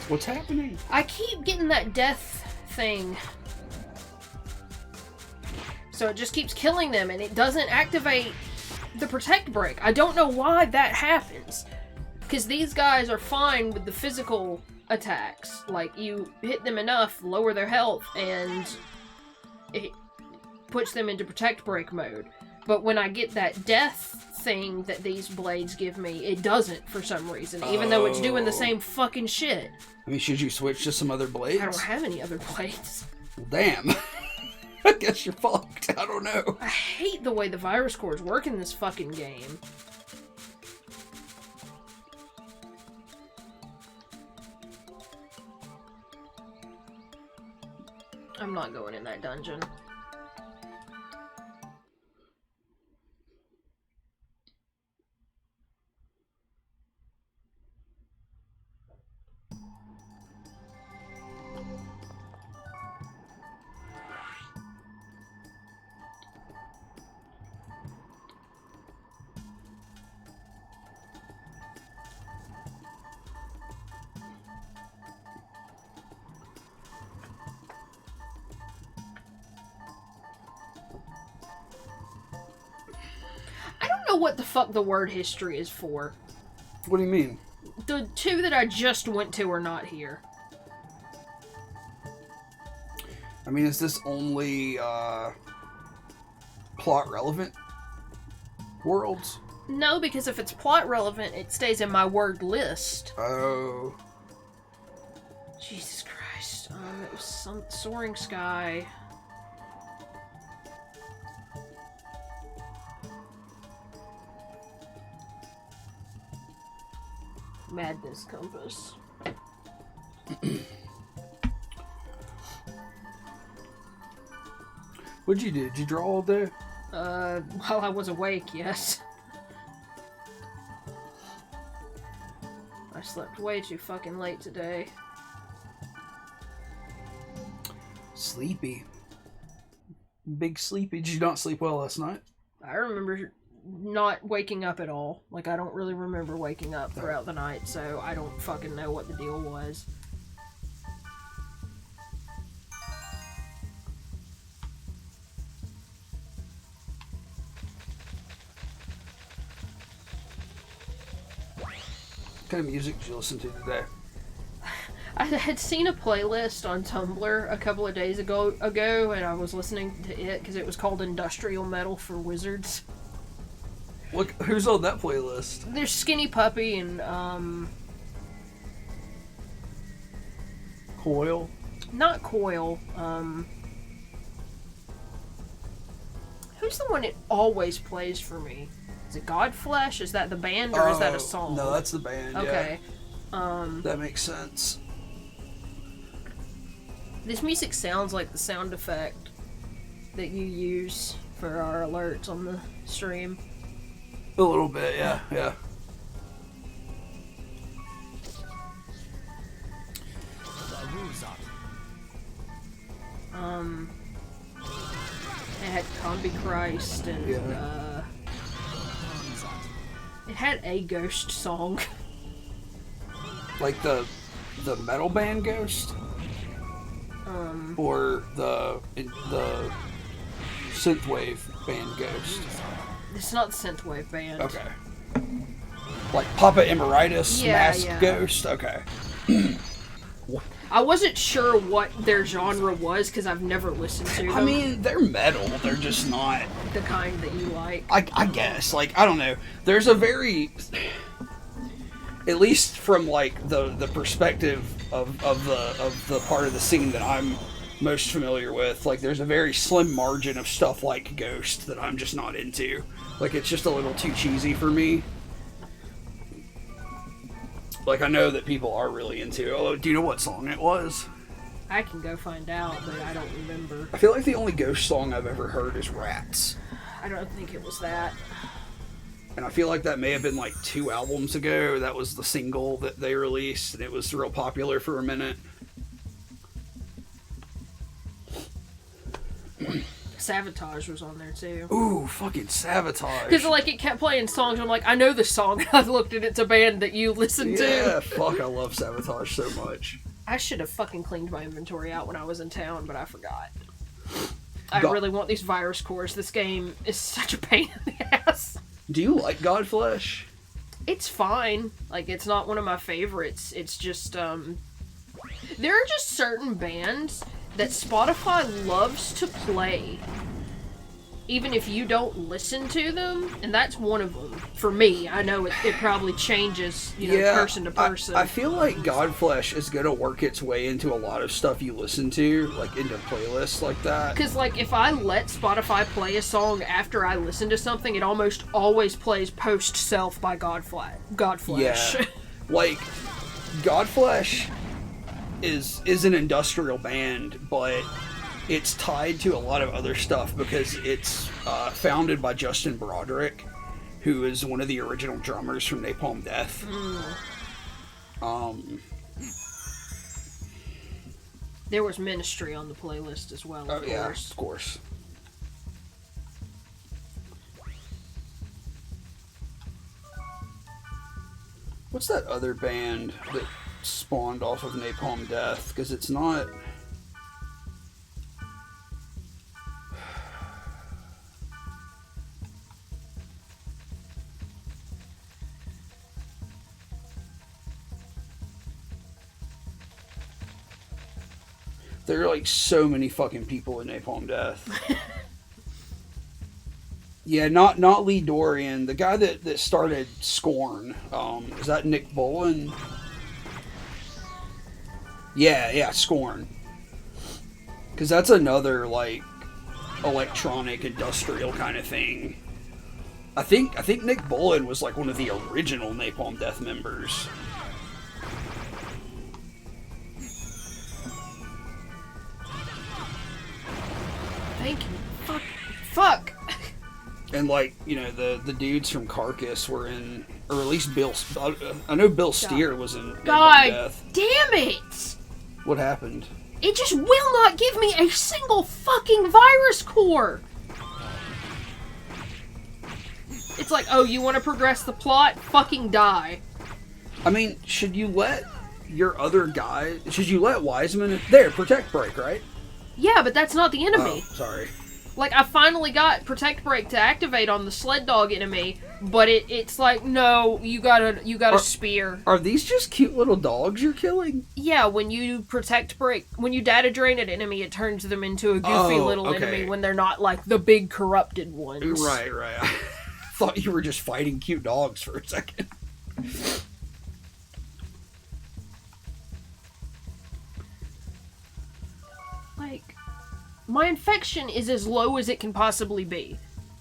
What's happening? I keep getting that death thing. So it just keeps killing them, and it doesn't activate the protect break. I don't know why that happens. Because these guys are fine with the physical attacks. Like, you hit them enough, lower their health, and it puts them into protect break mode. But when I get that death thing that these blades give me, it doesn't for some reason, even though it's doing the same fucking shit. I mean, should you switch to some other blades? I don't have any other blades. Well, damn. I guess you're fucked. I don't know. I hate the way the virus cores work in this fucking game. I'm not going in that dungeon. What the fuck the word history is for. What do you mean? The two that I just went to are not here. I mean, is this only plot relevant worlds? No, because if it's plot relevant, it stays in my word list. Oh. Jesus Christ. It was some Soaring Sky. Madness Compass. What'd you do? Did you draw all day? While I was awake, yes. I slept way too fucking late today. Sleepy. Big sleepy. Did you not sleep well last night? I remember not waking up at all. Like, I don't really remember waking up throughout the night, so I don't fucking know what the deal was. What kind of music did you listen to today? I had seen a playlist on Tumblr a couple of days ago, and I was listening to it because it was called Industrial Metal for Wizards. Look, who's on that playlist? There's Skinny Puppy and, Coil? Not Coil, who's the one that always plays for me? Is it Godflesh? Is that the band, or is that a song? No, that's the band, okay. Yeah. That makes sense. This music sounds like the sound effect that you use for our alerts on the stream. A little bit, yeah, yeah. It had Combi Christ and, it had a Ghost song. Like the metal band Ghost? Or the synthwave band Ghost? It's not the synthwave band. Okay. Like Papa Emeritus Masked Ghost? Okay. I wasn't sure what their genre was because I've never listened to them. I mean, they're metal. They're just not the kind that you like. I guess. Like, I don't know. There's a very, at least from like the perspective of the part of the scene that I'm most familiar with, like there's a very slim margin of stuff like Ghost that I'm just not into. Like, it's just a little too cheesy for me. Like, I know that people are really into it. Oh, do you know what song it was? I can go find out, but I don't remember. I feel like the only Ghost song I've ever heard is Rats. I don't think it was that. And I feel like that may have been like 2 albums ago. That was the single that they released, and it was real popular for a minute. Sabotage was on there too. Ooh, fucking Sabotage. Because like it kept playing songs. I'm like, I know this song. I've looked at it's a band that you listen to. Yeah, fuck, I love Sabotage so much. I should have fucking cleaned my inventory out when I was in town, but I forgot. I really want these virus cores. This game is such a pain in the ass. Do you like Godflesh? It's fine. Like, it's not one of my favorites. It's just, there are just certain bands that Spotify loves to play, even if you don't listen to them, and that's one of them. For me, I know it probably changes, person to person. I feel like Godflesh is gonna work its way into a lot of stuff you listen to, like into playlists like that. Because, like, if I let Spotify play a song after I listen to something, it almost always plays Post Self by Godflesh. Yeah. Like, Godflesh is an industrial band, but it's tied to a lot of other stuff because it's founded by Justin Broderick, who is one of the original drummers from Napalm Death. There was Ministry on the playlist as well, of course. Of course. What's that other band that spawned off of Napalm Death? Because it's not... There are like so many fucking people in Napalm Death. Yeah, not Lee Dorian. The guy that started Scorn. Is that Nick Bolin? Yeah, Scorn. Because that's another like electronic industrial kind of thing. I think Nick Bolin was like one of the original Napalm Death members. Thank you. Fuck. And like, you know, the dudes from Carcass were in, or at least Bill. I know Bill Steer was in God Death. Damn it! What happened? It just will not give me a single fucking virus core. It's like, oh, you want to progress the plot? Fucking die. I mean, should you let your other guy? Should you let Wiseman? There, protect break, right? Yeah, but that's not the enemy. Oh, sorry. Like, I finally got Protect Break to activate on the sled dog enemy, but it's like, no, you gotta spear. Are these just cute little dogs you're killing? Yeah, when you Protect Break, when you data drain an enemy, it turns them into a goofy little enemy when they're not, like, the big corrupted ones. Right. I thought you were just fighting cute dogs for a second. Like, my infection is as low as it can possibly be.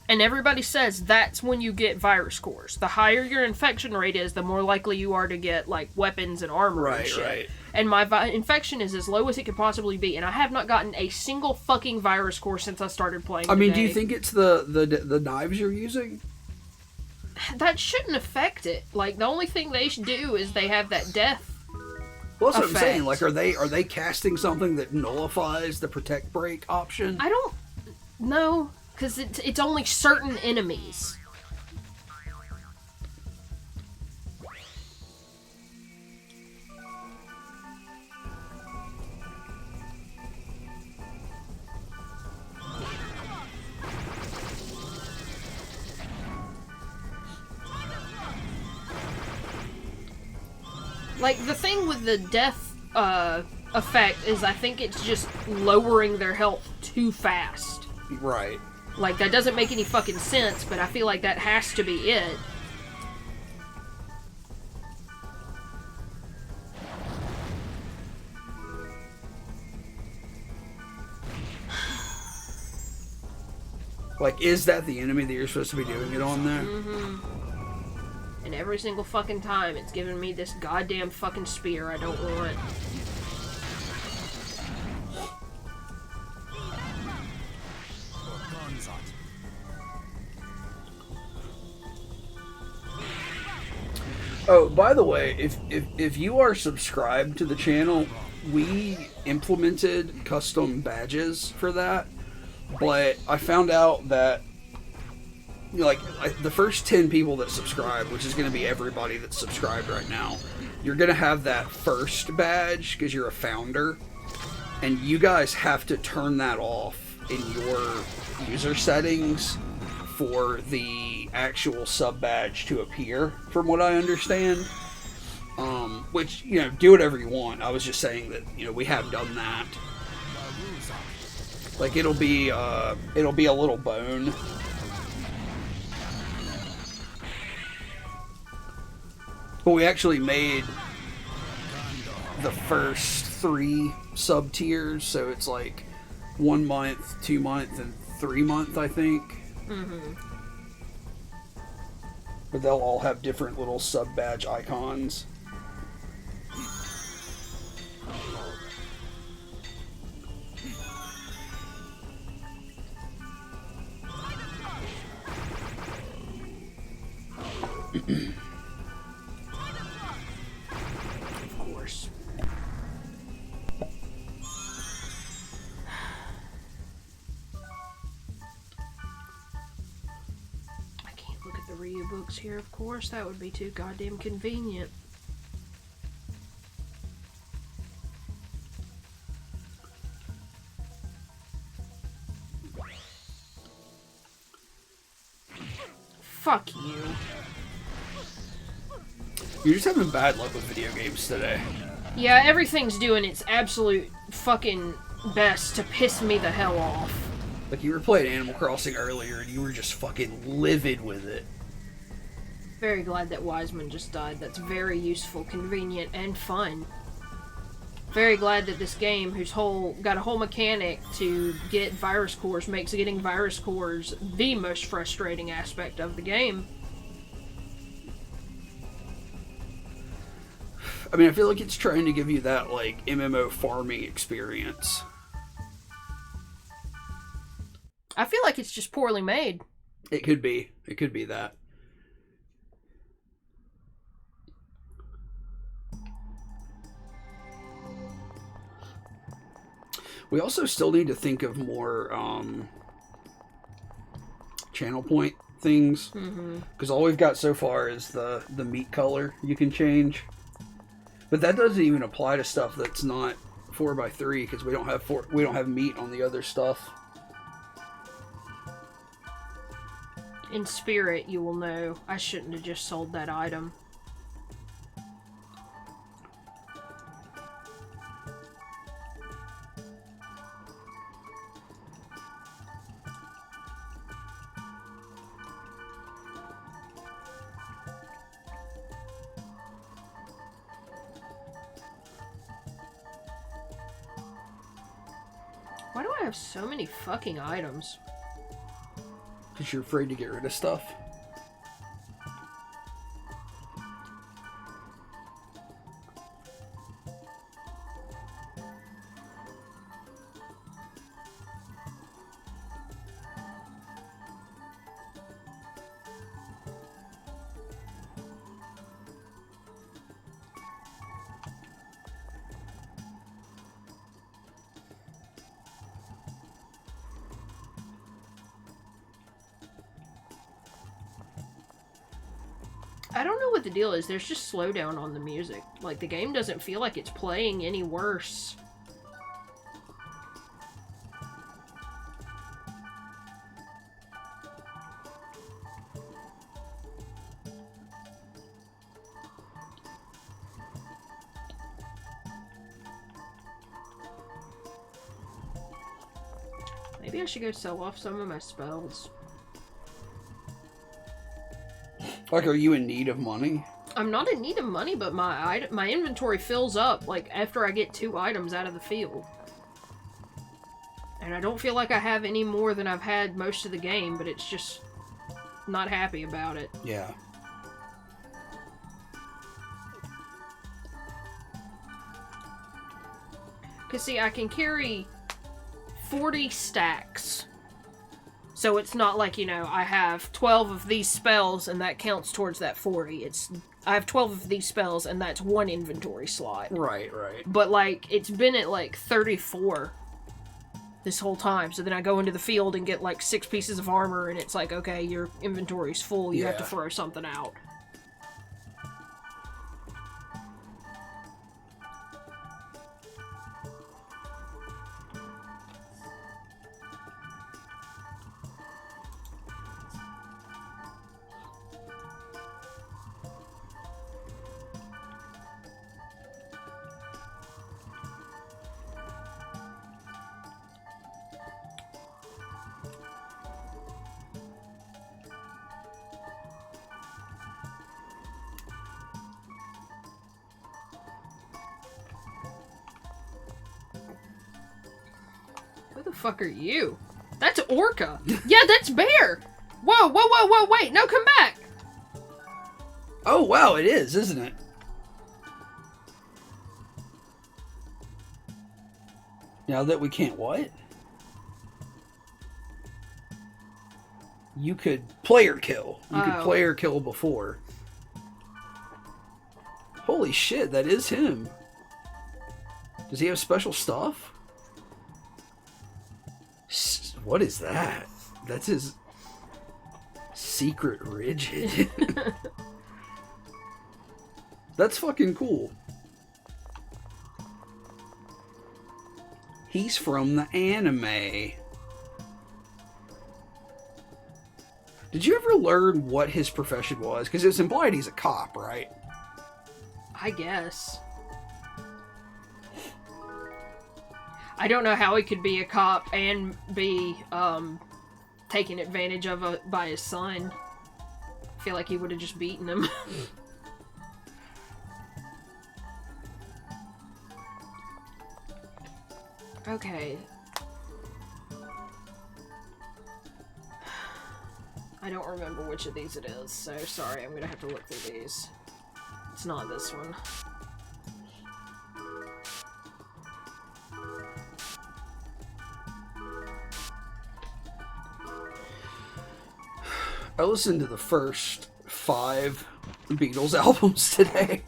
And everybody says that's when you get virus cores. The higher your infection rate is, the more likely you are to get, like, weapons and armor and shit. Right. And my infection is as low as it could possibly be, and I have not gotten a single fucking virus core since I started playing. I mean, do you think it's the knives you're using? That shouldn't affect it. Like, the only thing they should do is they have that death. Well, that's what I'm saying. Like, are they casting something that nullifies the Protect Break option? I don't know, because it's only certain enemies. Like, the thing with the death effect is I think it's just lowering their health too fast. Right. Like, that doesn't make any fucking sense, but I feel like that has to be it. Like, is that the enemy that you're supposed to be doing it on there? Mm-hmm. And every single fucking time, it's giving me this goddamn fucking spear I don't want. Oh, by the way, if you are subscribed to the channel, we implemented custom badges for that, but I found out that, you know, like the first 10 people that subscribe, which is going to be everybody that's subscribed right now, you're going to have that first badge because you're a founder, and you guys have to turn that off in your user settings for the actual sub badge to appear, from what I understand. Which, you know, do whatever you want. I was just saying that, you know, we have done that. Like, it'll be a little bone. But we actually made the first 3 sub tiers, so it's like 1 month, 2 month, and 3 month, I think. Mm-hmm. But they'll all have different little sub badge icons. Of course. I can't look at the Ryu books here, of course. That would be too goddamn convenient. Fuck you. You're just having bad luck with video games today. Yeah, everything's doing its absolute fucking best to piss me the hell off. Like, you were playing Animal Crossing earlier, and you were just fucking livid with it. Very glad that Wiseman just died. That's very useful, convenient, and fun. Very glad that this game, got a whole mechanic to get virus cores, makes getting virus cores the most frustrating aspect of the game. I mean, I feel like it's trying to give you that, like, MMO farming experience. I feel like it's just poorly made. It could be. It could be that. We also still need to think of more channel point things. Because all we've got so far is the meat color you can change. But that doesn't even apply to stuff that's not 4x3 because we don't have meat on the other stuff. In spirit, you will know I shouldn't have just sold that item. Why do I have so many fucking items? Because you're afraid to get rid of stuff. I don't know what the deal is. There's just slowdown on the music. Like, the game doesn't feel like it's playing any worse. Maybe I should go sell off some of my spells. Like, are you in need of money? I'm not in need of money, but my inventory fills up, like, after I get 2 items out of the field. And I don't feel like I have any more than I've had most of the game, but it's just not happy about it. Yeah. Because, see, I can carry 40 stacks. So it's not like, you know, I have 12 of these spells and that counts towards that 40. I have 12 of these spells and that's 1 inventory slot. Right, right. But, like, it's been at, like, 34 this whole time. So then I go into the field and get, like, 6 pieces of armor and it's like, okay, your inventory's full. You have to throw something out. Who the fuck are you? That's Orca. Yeah, that's Bear. Whoa, whoa, whoa, whoa, wait. No, come back. Oh, wow, it is, isn't it? Now that we can't what? You could player kill. You could player kill before. Holy shit, that is him. Does he have special stuff? What is that? That's his secret rigid. That's fucking cool. He's from the anime. Did you ever learn what his profession was? Because it's implied he's a cop, right? I guess. I don't know how he could be a cop and be taken advantage of by his son. I feel like he would have just beaten him. Okay. I don't remember which of these it is, so sorry, I'm gonna have to look through these. It's not this one. I listened to the first 5 Beatles albums today.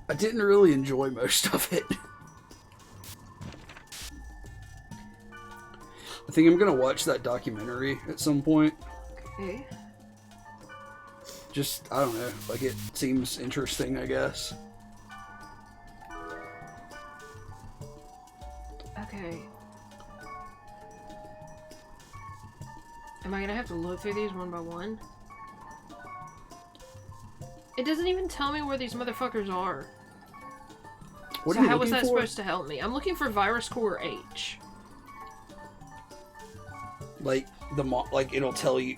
I didn't really enjoy most of it. I think I'm gonna watch that documentary at some point. Okay. Just, I don't know, like it seems interesting, I guess. Okay. Am I gonna have to look through these one by one? It doesn't even tell me where these motherfuckers are. What So are you how was looking that for? supposed to help me? I'm looking for Virus Core H. Like it'll tell you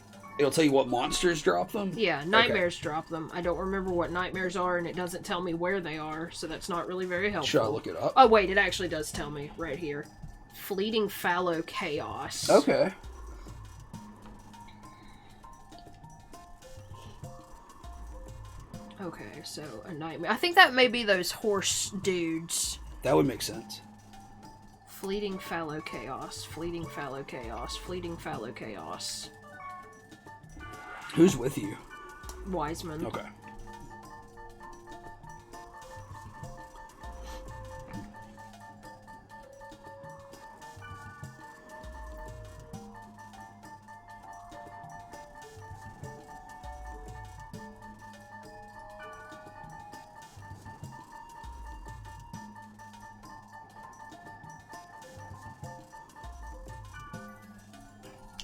what monsters drop them? Yeah, nightmares drop them. I don't remember what nightmares are, and it doesn't tell me where they are, so that's not really very helpful. Should I look it up? Oh wait, it actually does tell me right here. Fleeting Fallow Chaos. Okay. Okay, so a nightmare. I think that may be those horse dudes. That would make sense. Fleeting Fallow Chaos. Fleeting Fallow Chaos. Fleeting Fallow Chaos. Who's with you? Wiseman. Okay.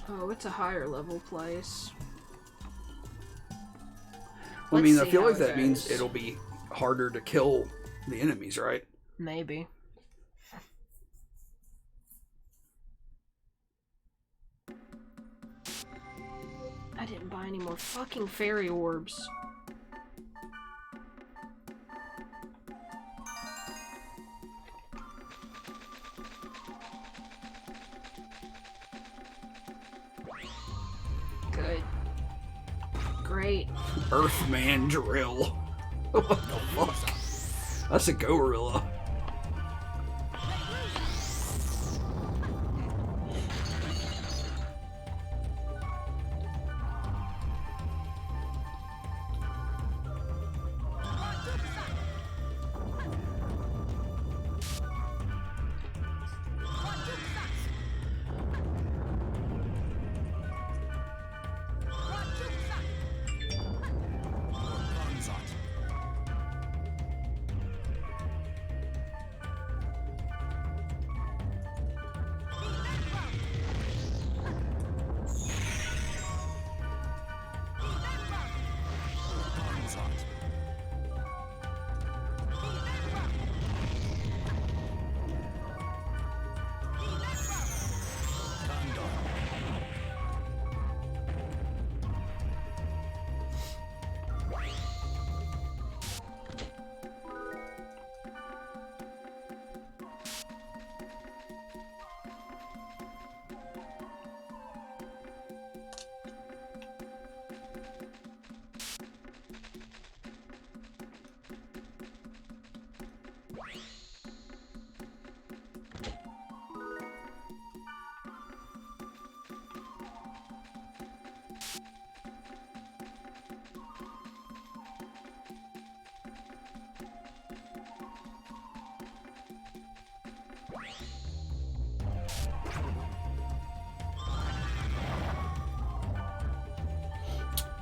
Oh, it's a higher level place. I mean, I Let's see feel how like it that means goes. it'll be harder to kill the enemies, right? Maybe. I didn't buy any more fucking fairy orbs. Good. Great. Earthman drill. What the fuck? That's a gorilla.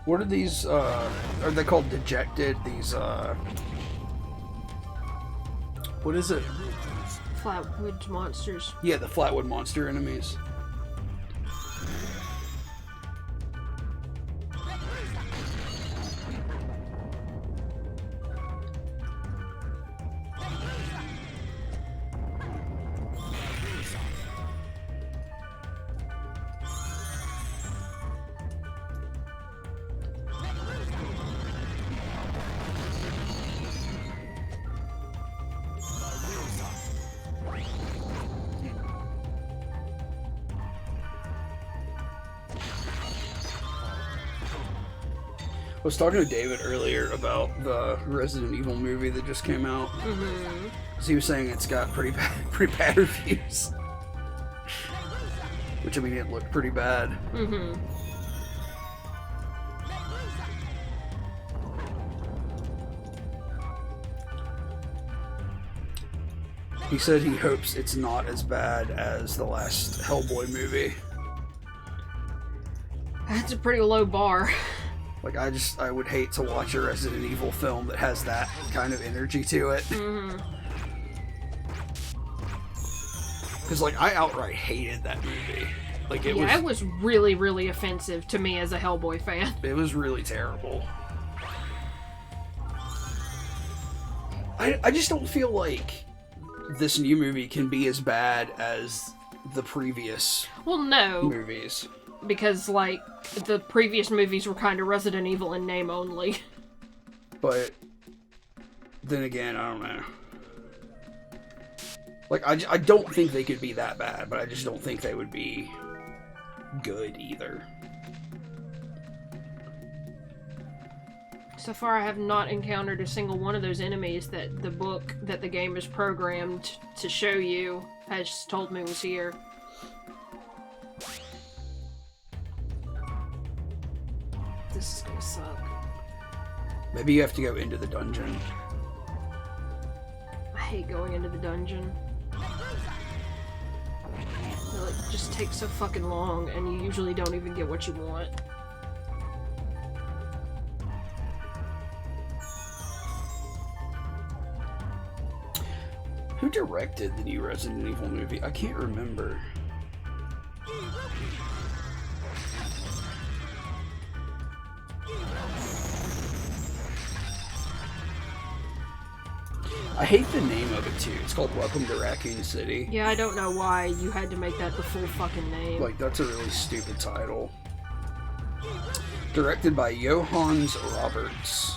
What are these, are they called dejected? These, what is it? Flatwood monsters. Yeah, the Flatwood monster enemies. I was talking to David earlier about the Resident Evil movie that just came out. Mm-hmm. 'Cause he was saying it's got pretty bad reviews. Which, I mean, it looked pretty bad. Mm-hmm. He said he hopes it's not as bad as the last Hellboy movie. That's a pretty low bar. Like, I would hate to watch a Resident Evil film that has that kind of energy to it. Mm-hmm. Because, like, I outright hated that movie. Like, it was really, really offensive to me as a Hellboy fan. It was really terrible. I just don't feel like this new movie can be as bad as the previous movies. Because, like, the previous movies were kind of Resident Evil in name only. But then again, I don't know. Like, I don't think they could be that bad, but I just don't think they would be good either. So far, I have not encountered a single one of those enemies that the book that the game is programmed to show you has told me was here. This is gonna suck. Maybe you have to go into the dungeon. I hate going into the dungeon. It just takes so fucking long, and you usually don't even get what you want. Who directed the new Resident Evil movie? I can't remember. I hate the name of it too. It's called Welcome to Raccoon City. Yeah, I don't know why you had to make that the full fucking name. Like, that's a really stupid title. Directed by Johannes Roberts.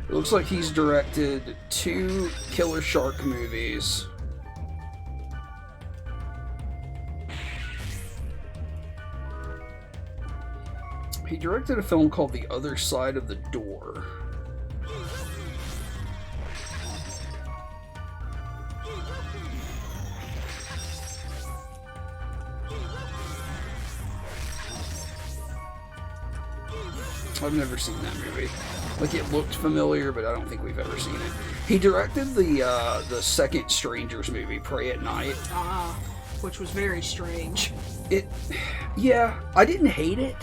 It looks like he's directed 2 Killer Shark movies. He directed a film called The Other Side of the Door. I've never seen that movie. Like, it looked familiar, but I don't think we've ever seen it. He directed the second Strangers movie, Pray at Night. Ah, which was very strange. Yeah, I didn't hate it,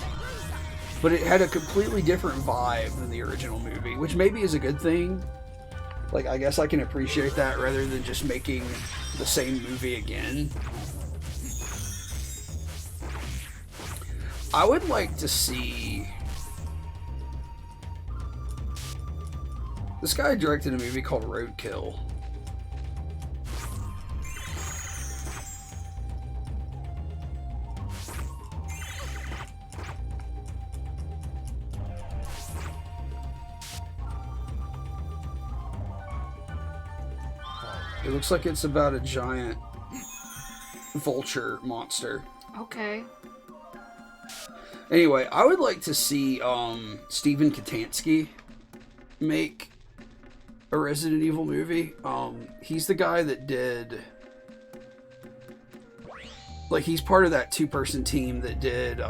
but it had a completely different vibe than the original movie, which maybe is a good thing. Like, I guess I can appreciate that rather than just making the same movie again. I would like to see... This guy directed a movie called Roadkill. It looks like it's about a giant vulture monster. Okay. Anyway, I would like to see Stephen Katansky make a Resident Evil movie. He's the guy that did Like, he's part of that two-person team that did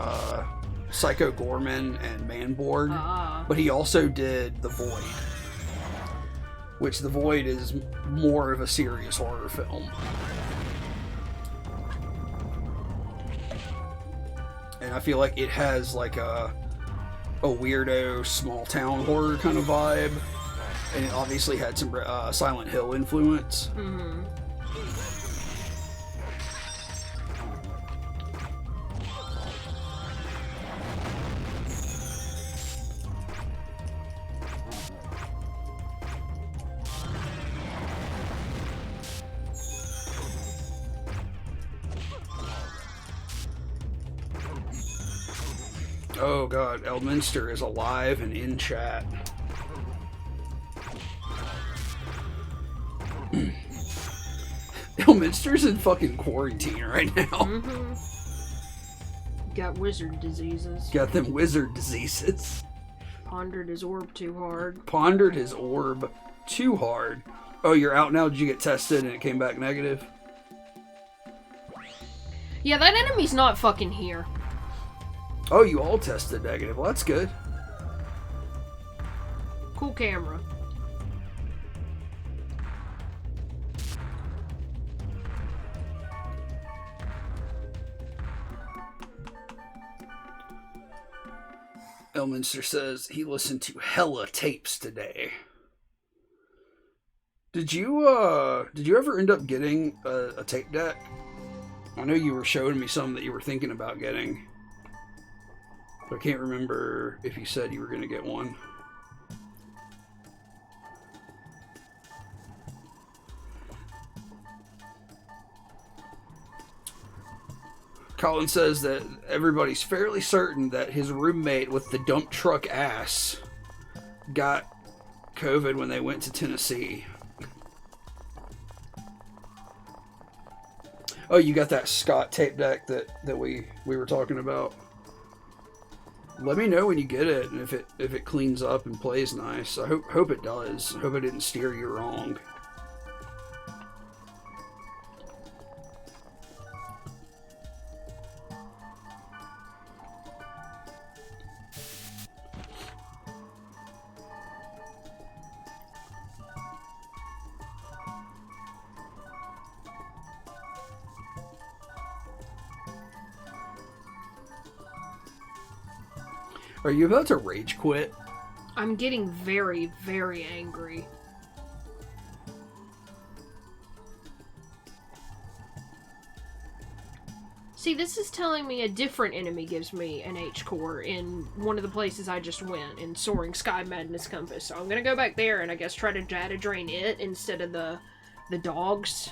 Psycho Gorman and Manborg, but he also did The Void, which The Void is more of a serious horror film. And I feel like it has like a weirdo small town horror kind of vibe, and it obviously had some Silent Hill influence. Mm-hmm. Oh god, Elminster is alive and in chat. Elminster's in fucking quarantine right now. Mm-hmm. Got wizard diseases. Got them wizard diseases. Pondered his orb too hard. Pondered his orb too hard. Oh, you're out now? Did you get tested and it came back negative? Yeah, that enemy's not fucking here. Oh, you all tested negative. Well, that's good. Cool camera. Elminster says he listened to hella tapes today. Did you ever end up getting a tape deck? I know you were showing me some that you were thinking about getting. I can't remember if you said you were going to get one. Colin says that everybody's fairly certain that his roommate with the dump truck ass got COVID when they went to Tennessee. Oh, you got that Scott tape deck that we were talking about? Let me know when you get it and if it cleans up and plays nice. I hope it does. I hope I didn't steer you wrong. Are you about to rage quit? I'm getting very, very angry. See, this is telling me a different enemy gives me an H-core in one of the places I just went, in Soaring Sky Madness Compass. So I'm gonna go back there and I guess try to data drain it instead of the dogs.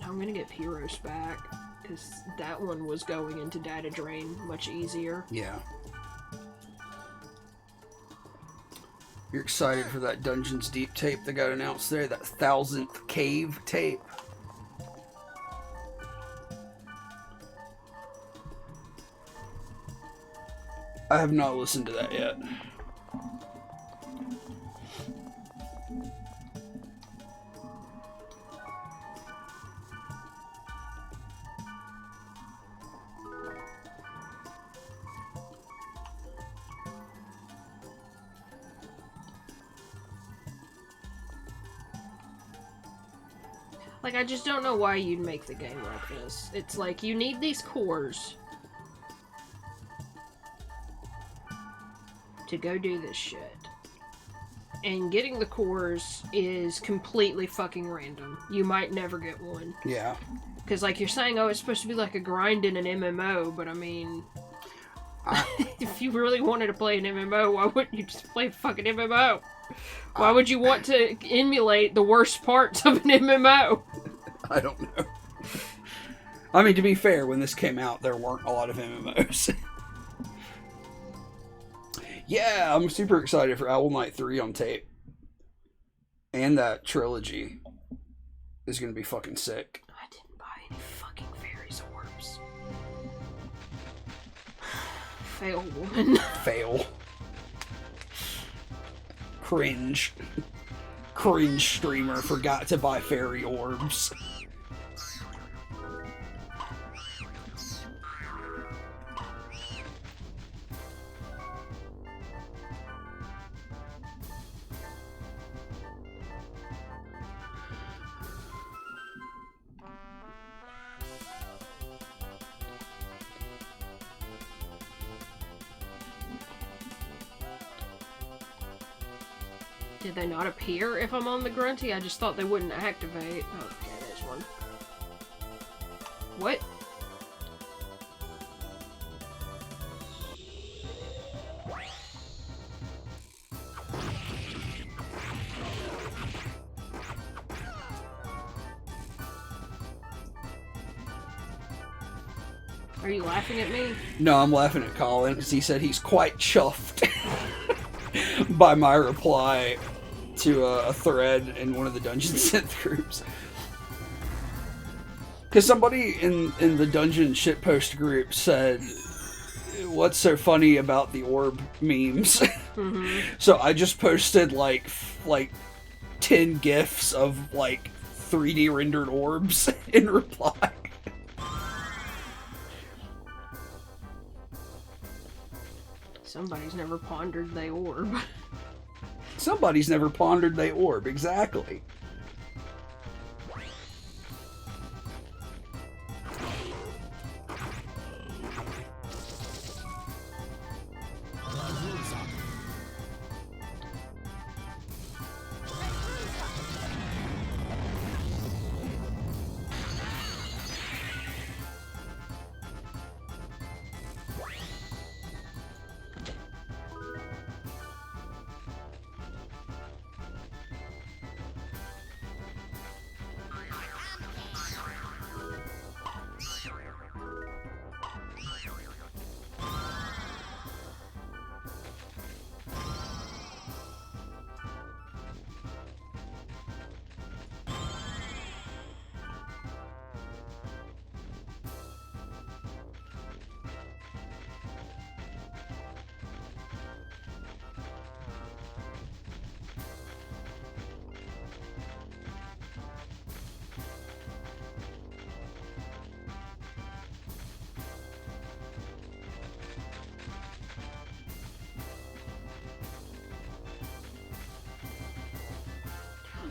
I'm gonna get Pyros back, because that one was going into data drain much easier. Yeah. You're excited for that Dungeons Deep tape that got announced there? That 1000th cave tape? I have not listened to that yet. Like, I just don't know why you'd make the game like this. It's like, you need these cores to go do this shit. And getting the cores is completely fucking random. You might never get one. Yeah. Because, like, you're saying, oh, it's supposed to be like a grind in an MMO, but I mean... if you really wanted to play an MMO, why wouldn't you just play a fucking MMO? Why would you want to emulate the worst parts of an MMO? I don't know. I mean, to be fair, when this came out, there weren't a lot of MMOs. Yeah, I'm super excited for Owl Knight 3 on tape. And that trilogy is going to be fucking sick. I didn't buy any fucking fairies orbs. Fail, woman. Fail. Cringe. cringe streamer forgot to buy fairy orbs. Did they not appear if I'm on the Grunty? I just thought they wouldn't activate. Oh, okay, there's one. What? Are you laughing at me? No, I'm laughing at Colin because he said he's quite chuffed by my reply to a thread in one of the Dungeon Synth groups. Because somebody in the Dungeon Shitpost group said, what's so funny about the orb memes? Mm-hmm. So I just posted like 10 gifs of like 3D rendered orbs in reply. Somebody's never pondered the orb. Somebody's never pondered the orb, exactly.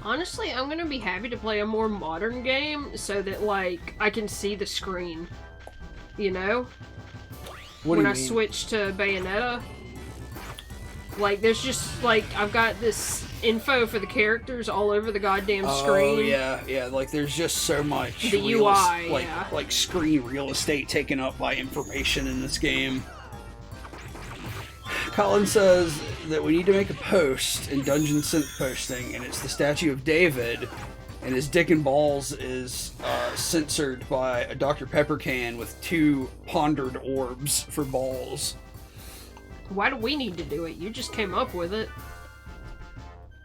Honestly, I'm gonna be happy to play a more modern game so that, like, I can see the screen. You know? What do when you I mean? switch to Bayonetta. Like, there's just, like, I've got this info for the characters all over the goddamn screen. Oh, yeah, like there's just so much The UI, like, yeah. like screen real estate taken up by information in this game. Colin says that we need to make a post in Dungeon Synth posting, and it's the statue of David, and his dick and balls is censored by a Dr. Pepper can with 2 pondered orbs for balls. Why do we need to do it? You just came up with it.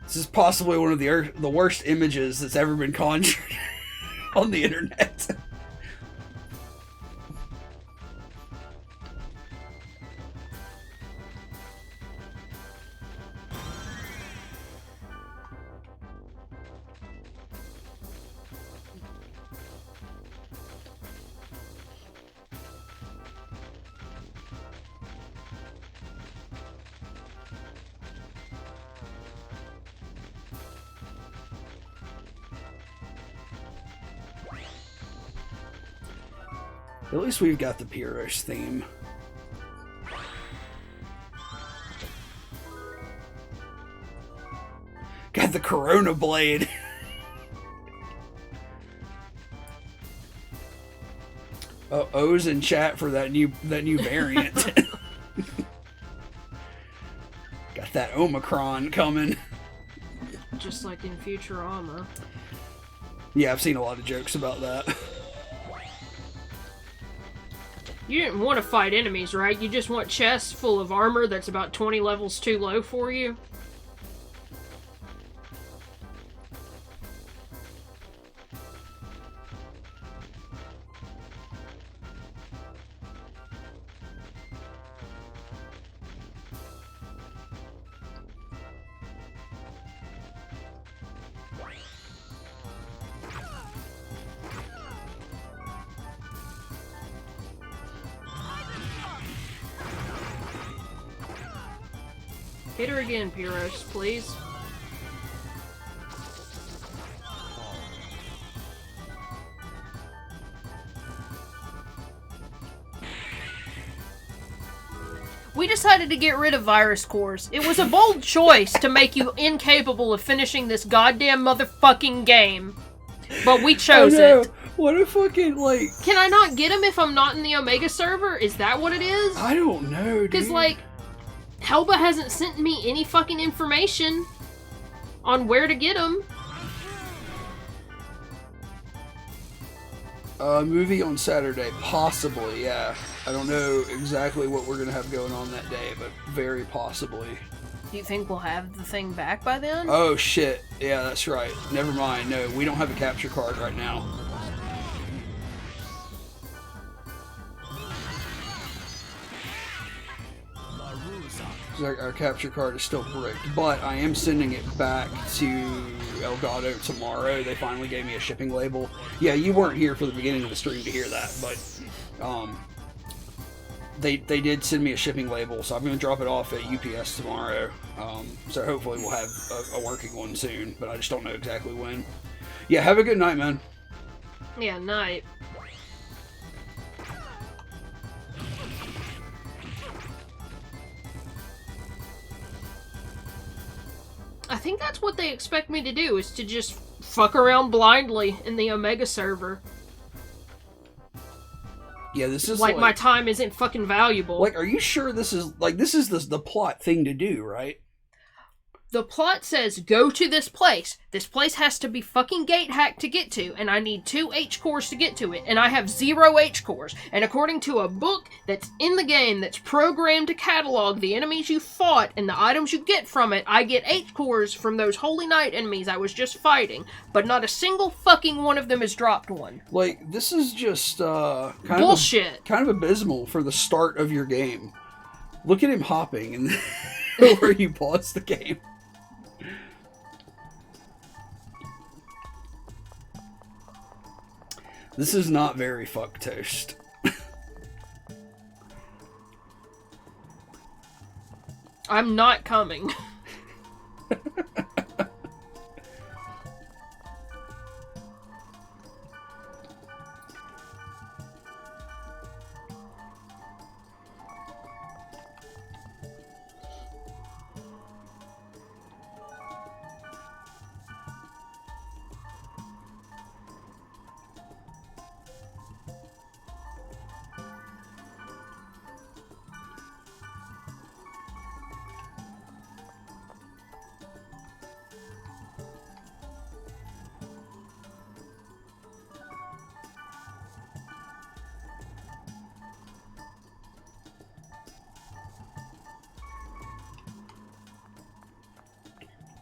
This is possibly one of the worst images that's ever been conjured on the internet. At least we've got the Pyros theme. Got the Corona Blade. O's in chat for that new variant. Got that Omicron coming. Just like in Futurama. Yeah, I've seen a lot of jokes about that. You didn't want to fight enemies, right? You just want chests full of armor that's about 20 levels too low for you? Hit her again, Pyros, please. We decided to get rid of virus cores. It was a bold choice to make you incapable of finishing this goddamn motherfucking game. But we chose it. What a fucking, like... Can I not get him if I'm not in the Omega server? Is that what it is? I don't know, dude. Because, like, Helba hasn't sent me any fucking information on where to get him. Movie on Saturday. Possibly, yeah. I don't know exactly what we're gonna have going on that day, but very possibly. Do you think we'll have the thing back by then? Oh, shit. Yeah, that's right. Never mind. No, we don't have a capture card right now. Our capture card is still bricked, but I am sending it back to Elgato tomorrow. They finally gave me a shipping label. Yeah, you weren't here for the beginning of the stream to hear that, but they did send me a shipping label, so I'm going to drop it off at UPS tomorrow. So hopefully we'll have a working one soon, but I just don't know exactly when. Yeah, have a good night, man. Yeah, night. I think that's what they expect me to do, is to just fuck around blindly in the Omega server. Yeah, this is like my time isn't fucking valuable. Like, are you sure this is the plot thing to do, right? The plot says, go to this place. This place has to be fucking gate hacked to get to, and I need 2 H-cores to get to it, and I have 0 H-cores. And according to a book that's in the game that's programmed to catalog the enemies you fought and the items you get from it, I get H-cores from those Holy Knight enemies I was just fighting, but not a single fucking one of them has dropped one. Like, this is just, bullshit. Kind of abysmal for the start of your game. Look at him hopping and where you pause the game. This is not very fucktoast. I'm not coming.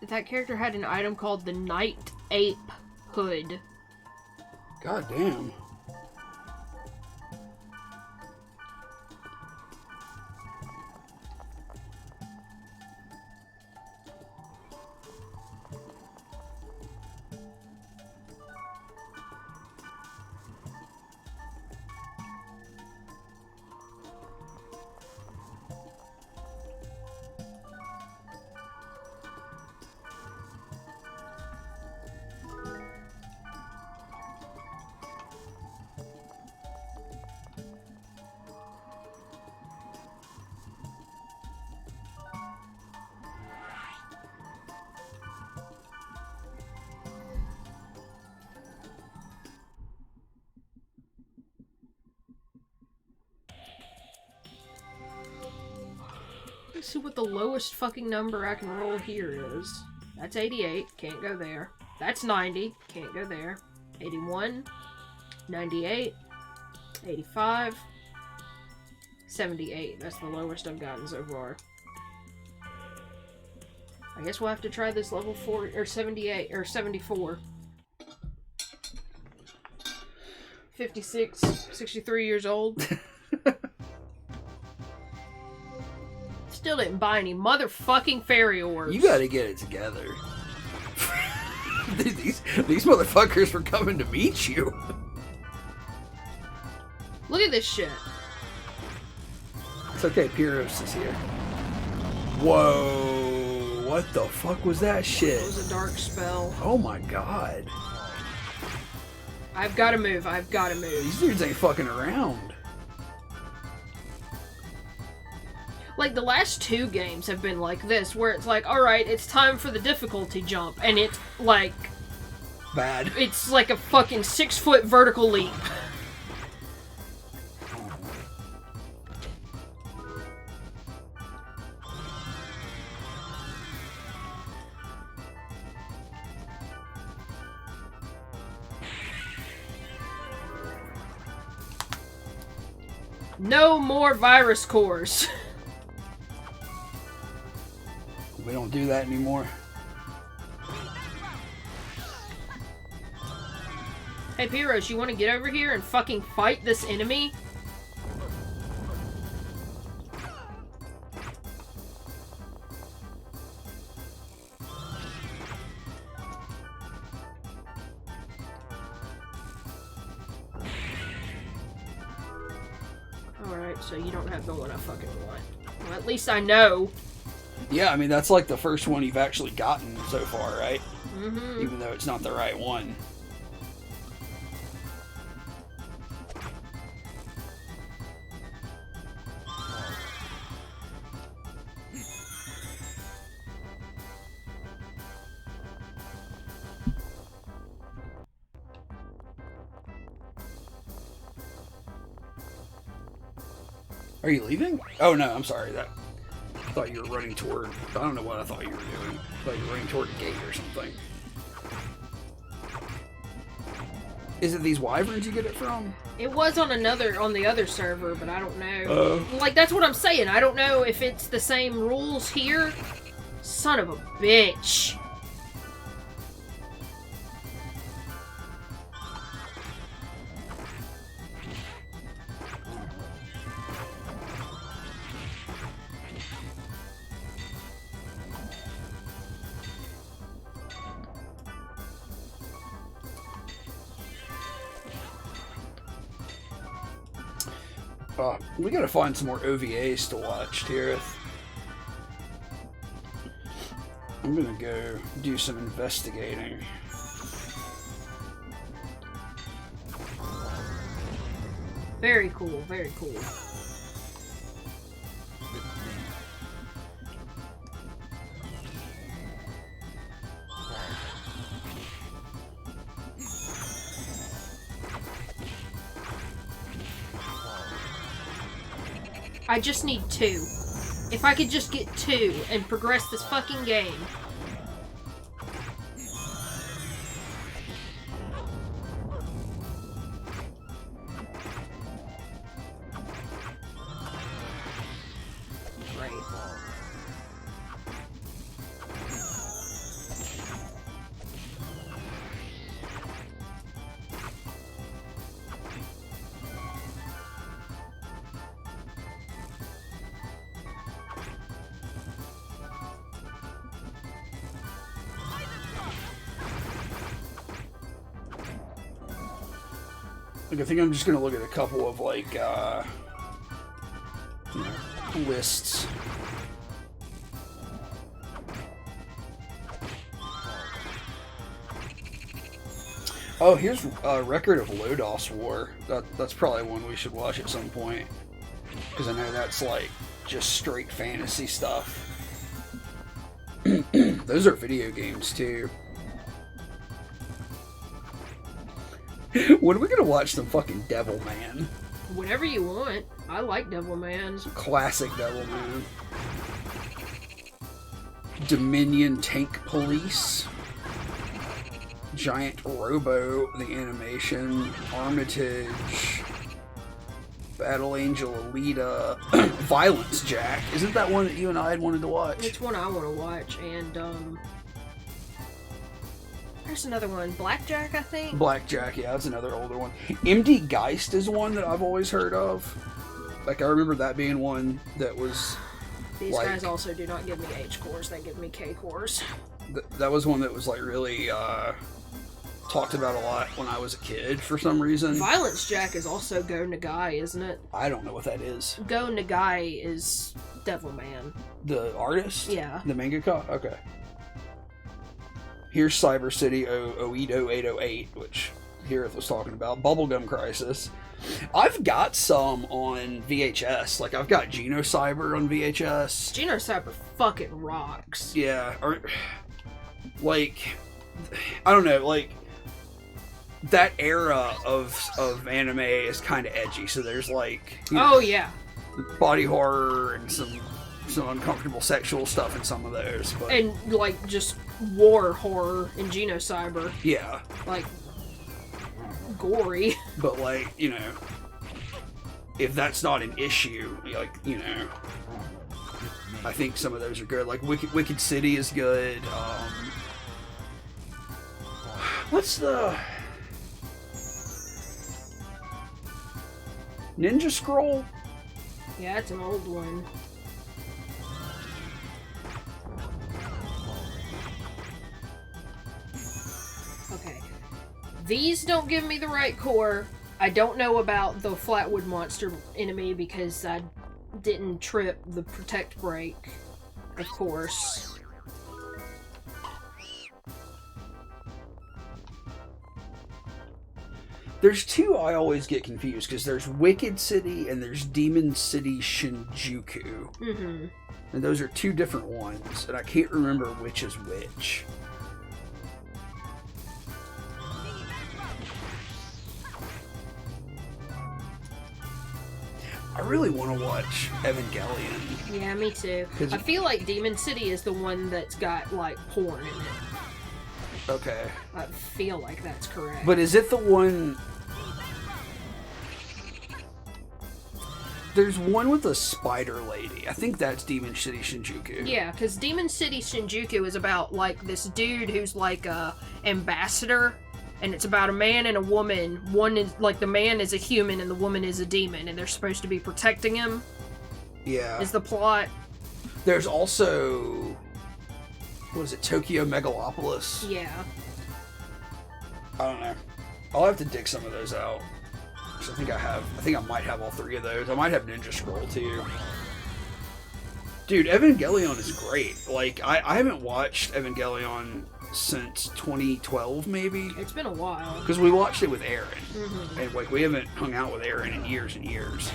That character had an item called the Night Ape Hood. God damn. Let's see what the lowest fucking number I can roll here is. That's 88, can't go there. That's 90, can't go there. 81, 98, 85, 78. That's the lowest I've gotten so far. I guess we'll have to try this level 4 or 78 or 74. 56, 63 years old. Still didn't buy any motherfucking fairy orbs. You gotta get it together. these motherfuckers were coming to meet you. Look at this shit. It's okay, Pyros is here. Whoa. what the fuck was that shit? It was a dark spell. Oh my god. I've got to move. I've got to move. These dudes ain't fucking around. Like, the last 2 games have been like this, where it's like, alright, it's time for the difficulty jump, and it's like... Bad. It's like a fucking 6-foot vertical leap. No more virus cores. We don't do that anymore. Hey, Pyros, you want to get over here and fucking fight this enemy? Alright, so you don't have the one I fucking want. Well, at least I know. Yeah, I mean, that's like the first one you've actually gotten so far, right? Mm-hmm. Even though it's not the right one. Are you leaving? Oh no, I'm sorry. I thought you were running toward... I don't know what I thought you were doing. I thought you were running toward a gate or something. Is it these wyverns you get it from? It was on the other server, but I don't know. Like, that's what I'm saying. I don't know if it's the same rules here. Son of a bitch. We gotta find some more OVAs to watch, Tirith. I'm gonna go do some investigating. Very cool, very cool. I just need 2. If I could just get 2 and progress this fucking game. Great. Like, I think I'm just gonna look at a couple of, like, you know, lists. Oh, here's a record of Lodos War. That's probably one we should watch at some point. Because I know that's, like, just straight fantasy stuff. Those are video games, too. When are we gonna watch some fucking Devilman? Whatever you want. I like Devilman. Classic Devilman. Dominion Tank Police. Giant Robo, the animation. Armitage. Battle Angel Alita. Violence Jack. Isn't that one that you and I had wanted to watch? It's one I want to watch, and, there's another one. Blackjack, I think? Blackjack, yeah, that's another older one. MD Geist is one that I've always heard of. Like, I remember that being one that was... These like, guys also do not give me H cores, they give me K cores. That was one that was, like, really, talked about a lot when I was a kid for some reason. Violence Jack is also Go Nagai, isn't it? I don't know what that is. Go Nagai is Devilman. The artist? Yeah. The mangaka? Okay. Here's Cyber City Oedo 808, which Hirith was talking about. Bubblegum Crisis. I've got some on VHS. Like, I've got Genocyber on VHS. Genocyber fucking rocks. Yeah. Or, like, I don't know, like, that era of anime is kind of edgy. So there's, like, you know, Oh, yeah. body horror and some uncomfortable sexual stuff in some of those. But And, like, just war horror in Genocyber. yeah. Like, gory. But, like, you know, if that's not an issue, like, you know, I think some of those are good. Like, Wicked City is good. What's the... Ninja Scroll? Yeah, it's an old one. Okay. These don't give me the right core. I don't know about the Flatwood Monster enemy because I didn't trip the protect break, of course. There's two I always get confused, because there's Wicked City and there's Demon City Shinjuku. Mm-hmm. And those are two different ones, and I can't remember which is which. I really want to watch Evangelion. Yeah, me too. 'Cause I feel like Demon City is the one that's got, like, porn in it. Okay. I feel like that's correct. But is it the one... There's one with a spider lady. I think that's Demon City Shinjuku. Yeah, because Demon City Shinjuku is about, like, this dude who's, like, a ambassador, and it's about a man and a woman. One is, like, the man is a human and the woman is a demon, and they're supposed to be protecting him, Yeah. is the plot. There's also... What is it? Tokyo Megalopolis? Yeah. I don't know. I'll have to dig some of those out. 'Cause I think I might have all three of those. I might have Ninja Scroll too. Dude, Evangelion is great. Like, I haven't watched Evangelion since 2012, maybe? It's been a while. Because we watched it with Aaron. Mhm. And, like, we haven't hung out with Aaron in years and years.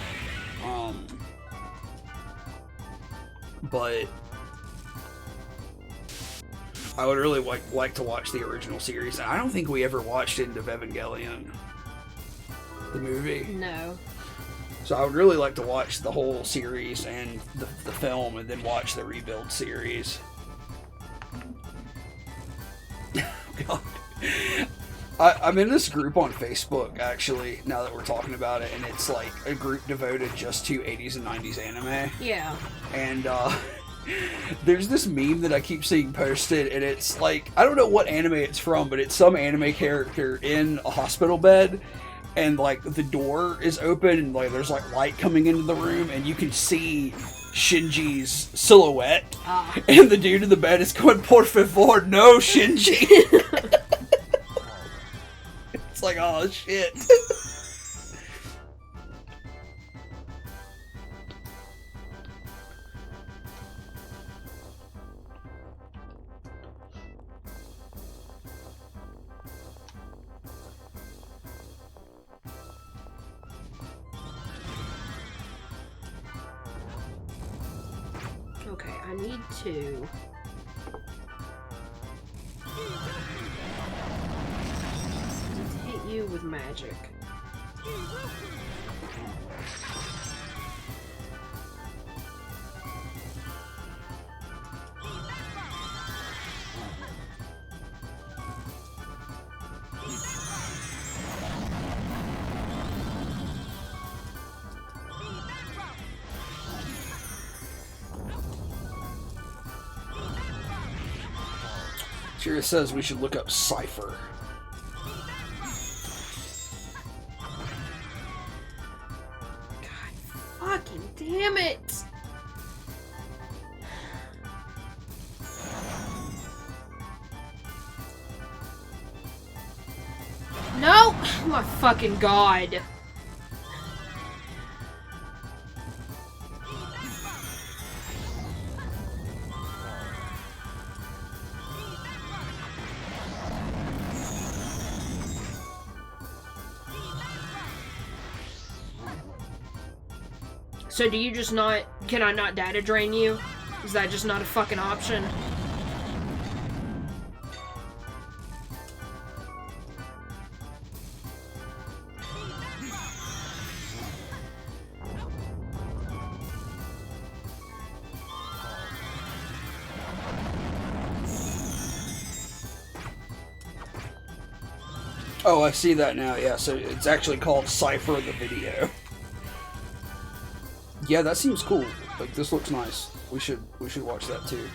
But... I would really like to watch the original series. I don't think we ever watched End of Evangelion. The movie. No. So I would really like to watch the whole series and the film, and then watch the Rebuild series. God. I'm in this group on Facebook, actually, now that we're talking about it, and it's like a group devoted just to 80s and 90s anime. Yeah. And there's this meme that I keep seeing posted, and it's like, I don't know what anime it's from, but it's some anime character in a hospital bed, and like the door is open, and like there's like light coming into the room, and you can see Shinji's silhouette, and the dude in the bed is going, "Por favor, no, Shinji." It's like, oh shit. Okay, I need to... hit you with magic. Shira says we should look up Cypher. Fucking damn it! No! Oh my fucking god. So do you just not... Can I not data drain you? Is that just not a fucking option? Oh, I see that now. Yeah, so it's actually called Cypher the Video. Yeah, that seems cool. Like, this looks nice. We should watch that too.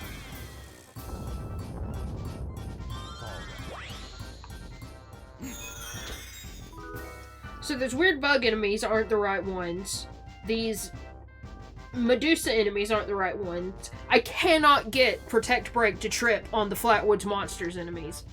So those weird bug enemies aren't the right ones. These Medusa enemies aren't the right ones. I cannot get Protect Break to trip on the Flatwoods Monsters enemies.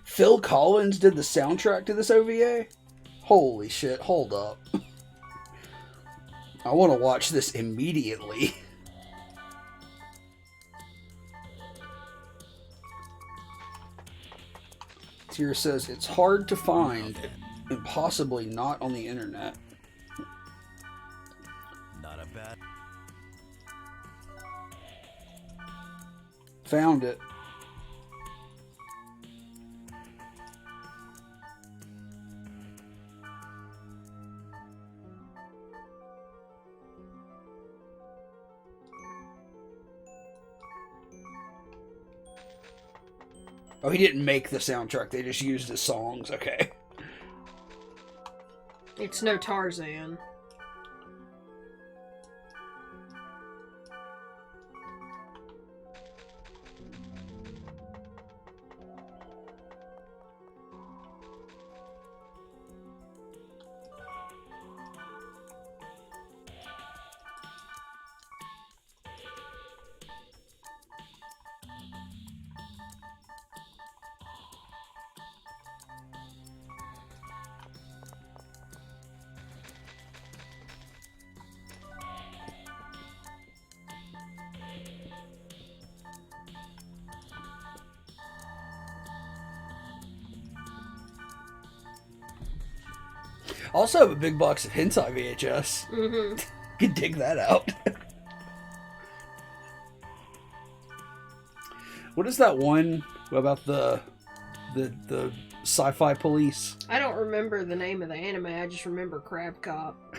Phil Collins did the soundtrack to this OVA? Holy shit, hold up. I want to watch this immediately. Tira says, it's hard to find and possibly not on the internet. Not a bad... Found it. Oh, he didn't make the soundtrack, they just used his songs, okay. It's no Tarzan. Also have a big box of hentai VHS. Mm-hmm. You can dig that out. What is that one about the sci-fi police? I don't remember the name of the anime, I just remember Crab Cop.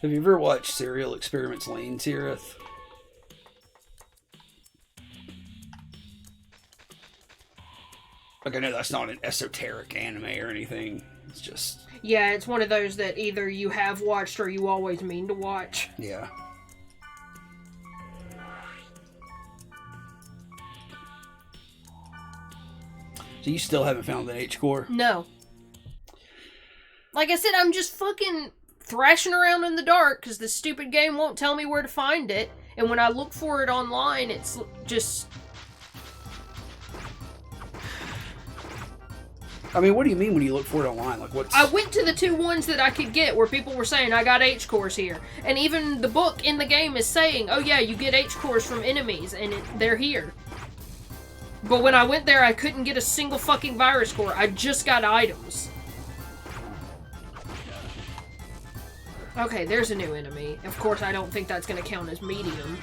Have you ever watched Serial Experiments Lain, Tirith? Like, I know that's not an esoteric anime or anything. It's just... Yeah, it's one of those that either you have watched or you always mean to watch. Yeah. So you still haven't found an H-core? No. Like I said, I'm just fucking thrashing around in the dark because this stupid game won't tell me where to find it. And when I look for it online, it's just... I mean, what do you mean when you look for it online? Like, what's... I went to the two ones that I could get where people were saying, I got H-cores here. And even the book in the game is saying, oh yeah, you get H-cores from enemies, and they're here. But when I went there, I couldn't get a single fucking virus core. I just got items. Okay, there's a new enemy. Of course, I don't think that's going to count as medium.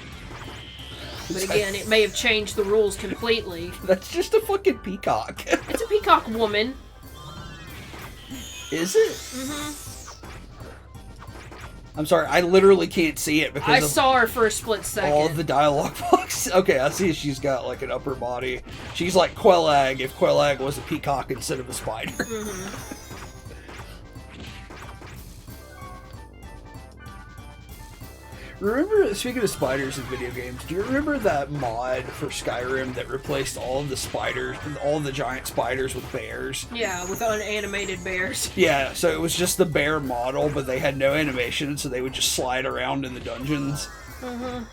But again, it may have changed the rules completely. That's just a fucking peacock. It's a peacock woman. Is it? Mm-hmm. I'm sorry, I literally can't see it because I of saw her for a split second. all of the dialogue box. Okay, I see she's got like an upper body. She's like Quelag if Quelag was a peacock instead of a spider. Mm-hmm. Remember, speaking of spiders in video games, do you remember that mod for Skyrim that replaced all of the spiders, all of the giant spiders with bears? Yeah, with unanimated bears. Yeah, so it was just the bear model, but they had no animation, so they would just slide around in the dungeons. Mm-hmm.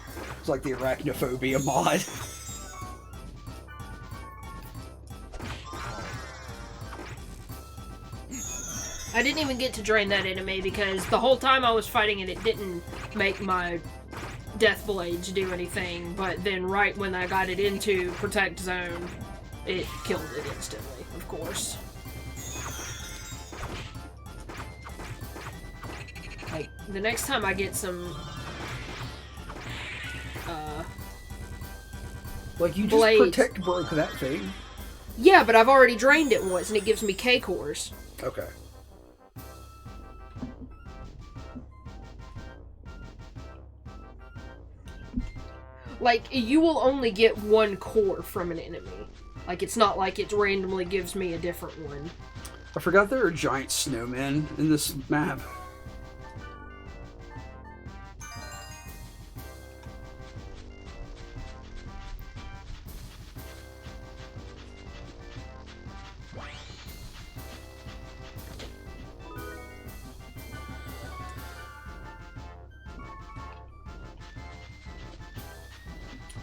It's like the Arachnophobia mod. I didn't even get to drain that enemy because the whole time I was fighting it, it didn't make my death blades do anything. But then right when I got it into Protect Zone, it killed it instantly, of course. Like, the next time I get some... like, you just blades. Protect broke that thing. Yeah, but I've already drained it once, and it gives me K-cores. Okay. Like, you will only get one core from an enemy. Like, it's not like it randomly gives me a different one. I forgot there are giant snowmen in this map.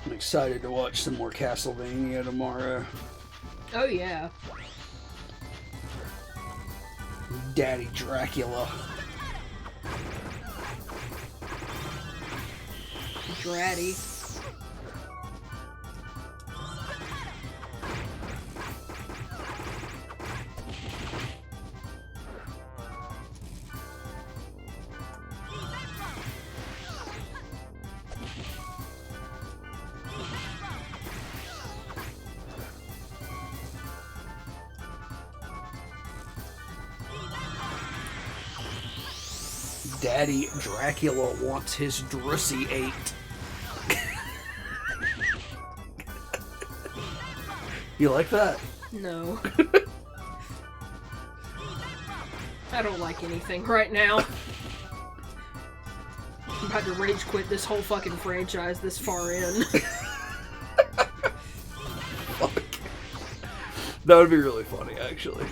I'm excited to watch some more Castlevania tomorrow. Oh, yeah. Daddy Dracula. Dratty. Daddy Dracula wants his Drussy ate. You like that? No. I don't like anything right now. I'm about to rage quit this whole fucking franchise this far in. Fuck. That would be really funny, actually.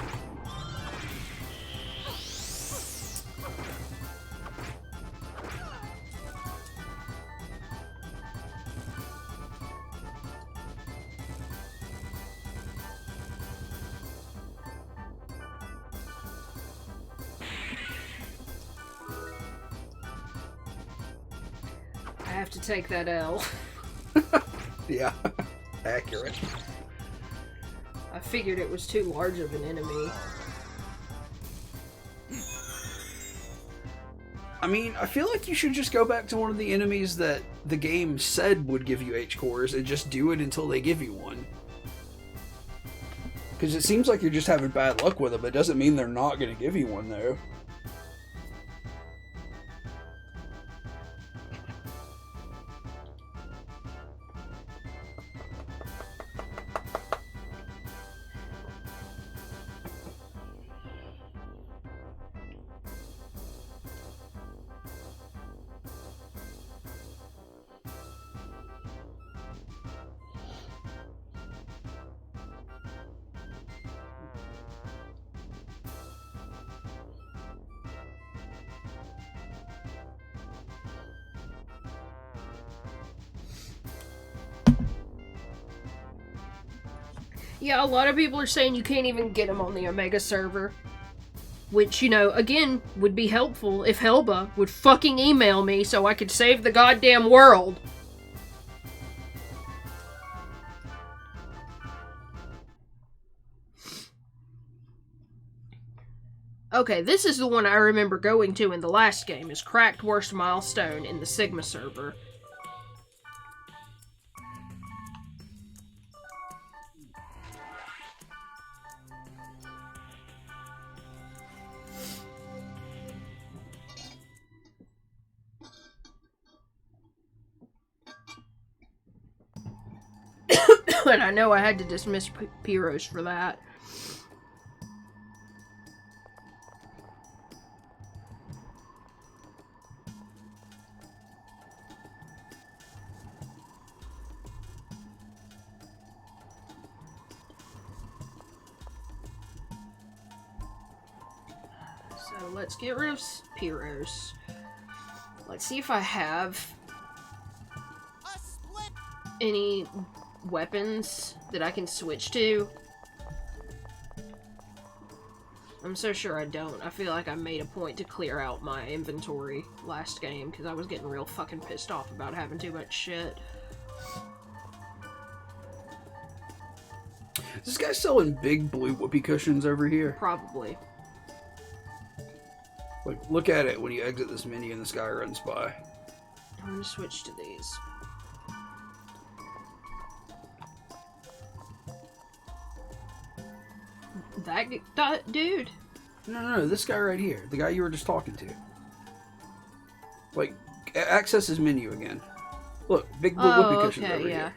I have to take that L. Yeah, accurate. I figured it was too large of an enemy. I mean, I feel like you should just go back to one of the enemies that the game said would give you H-cores and just do it until they give you one. Because it seems like you're just having bad luck with them. It doesn't mean they're not going to give you one, though. Yeah, a lot of people are saying you can't even get them on the Omega server. Which, you know, again, would be helpful if Helba would fucking email me so I could save the goddamn world. Okay, this is the one I remember going to in the last game, is Cracked Worst Milestone in the Sigma server. And I know I had to dismiss Pyros for that. So let's get rid of Pyros. Let's see if I have any weapons that I can switch to. I'm so sure I don't. I feel like I made a point to clear out my inventory last game because I was getting real fucking pissed off about having too much shit. Is this guy selling big blue whoopee cushions over here? Probably. Like, look at it when you exit this menu and this guy runs by. I'm gonna switch to these. That dude? No, this guy right here. The guy you were just talking to. Like, access his menu again. Look, big blue whoopee cushions over here.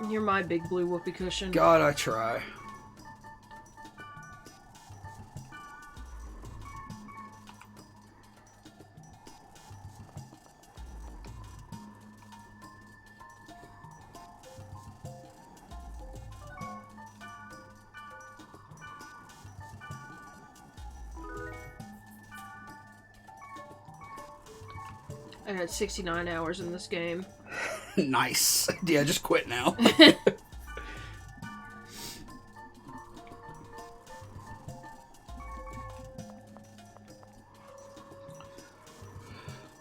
You're my big blue whoopee cushion. God, I try. I had 69 hours in this game. Nice. Yeah, just quit now.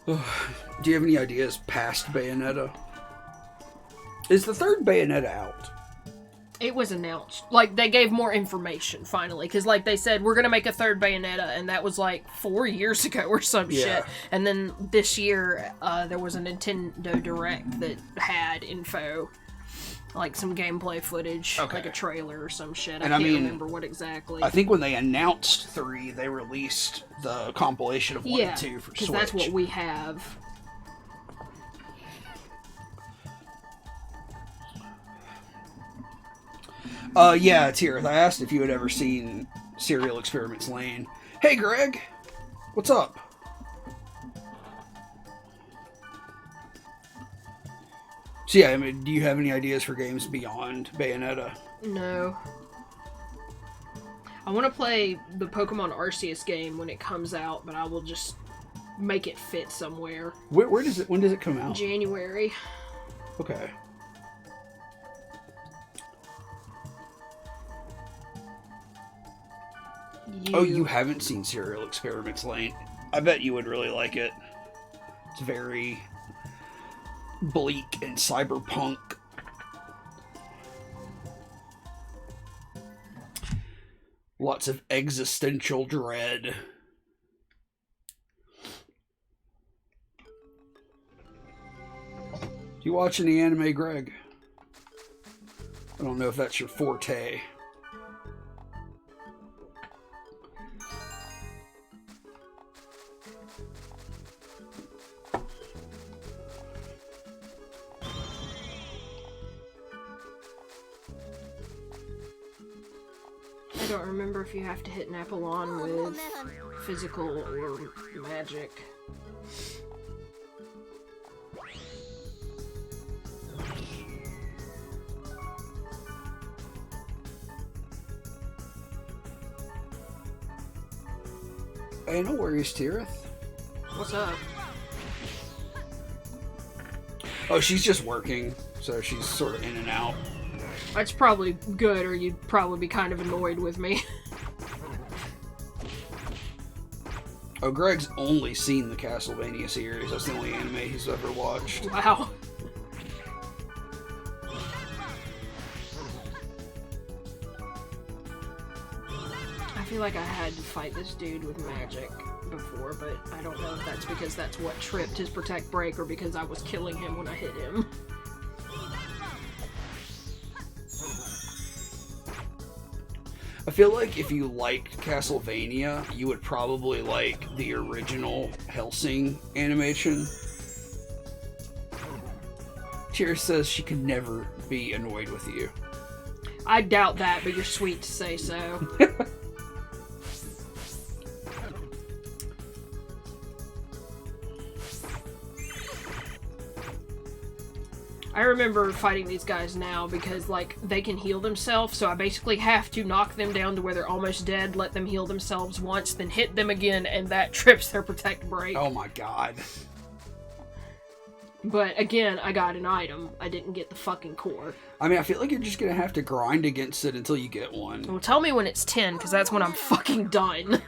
Do you have any ideas past Bayonetta? Is the third Bayonetta out? It was announced. Like, they gave more information, finally. Because, like, they said, we're going to make a third Bayonetta, and that was, like, 4 years ago or some shit. And then this year, there was a Nintendo Direct that had info. Like, some gameplay footage. Okay. Like a trailer or some shit. And I can't remember what exactly. I think when they announced 3, they released the compilation of 1 and 2 for Switch. because that's what we have. Yeah, Tirith, I asked if you had ever seen Serial Experiments Lane. Hey, Greg! What's up? So yeah, I mean, do you have any ideas for games beyond Bayonetta? No. I want to play the Pokemon Arceus game when it comes out, but I will just make it fit somewhere. Where does it? When does it come out? January. Okay. Oh, you haven't seen Serial Experiments Lane? I bet you would really like it. It's very bleak and cyberpunk. Lots of existential dread. Do you watch any anime, Greg? I don't know if that's your forte. I don't remember if you have to hit Napoleon with physical or magic. Hey, no worries, Tirith. What's up? Oh, she's just working, so she's sort of in and out. That's probably good, or you'd probably be kind of annoyed with me. Oh, Greg's only seen the Castlevania series. That's the only anime he's ever watched. Wow. I feel like I had to fight this dude with magic before, but I don't know if that's because that's what tripped his Protect Break or because I was killing him when I hit him. I feel like if you liked Castlevania, you would probably like the original Hellsing animation. Cheer says she can never be annoyed with you. I doubt that, but you're sweet to say so. I remember fighting these guys now because, like, they can heal themselves, so I basically have to knock them down to where they're almost dead, let them heal themselves once, then hit them again, and that trips their protect break. Oh my god. But again, I got an item. I didn't get the fucking core. I mean, I feel like you're just gonna have to grind against it until you get one. Well, tell me when it's 10, because that's when I'm fucking done.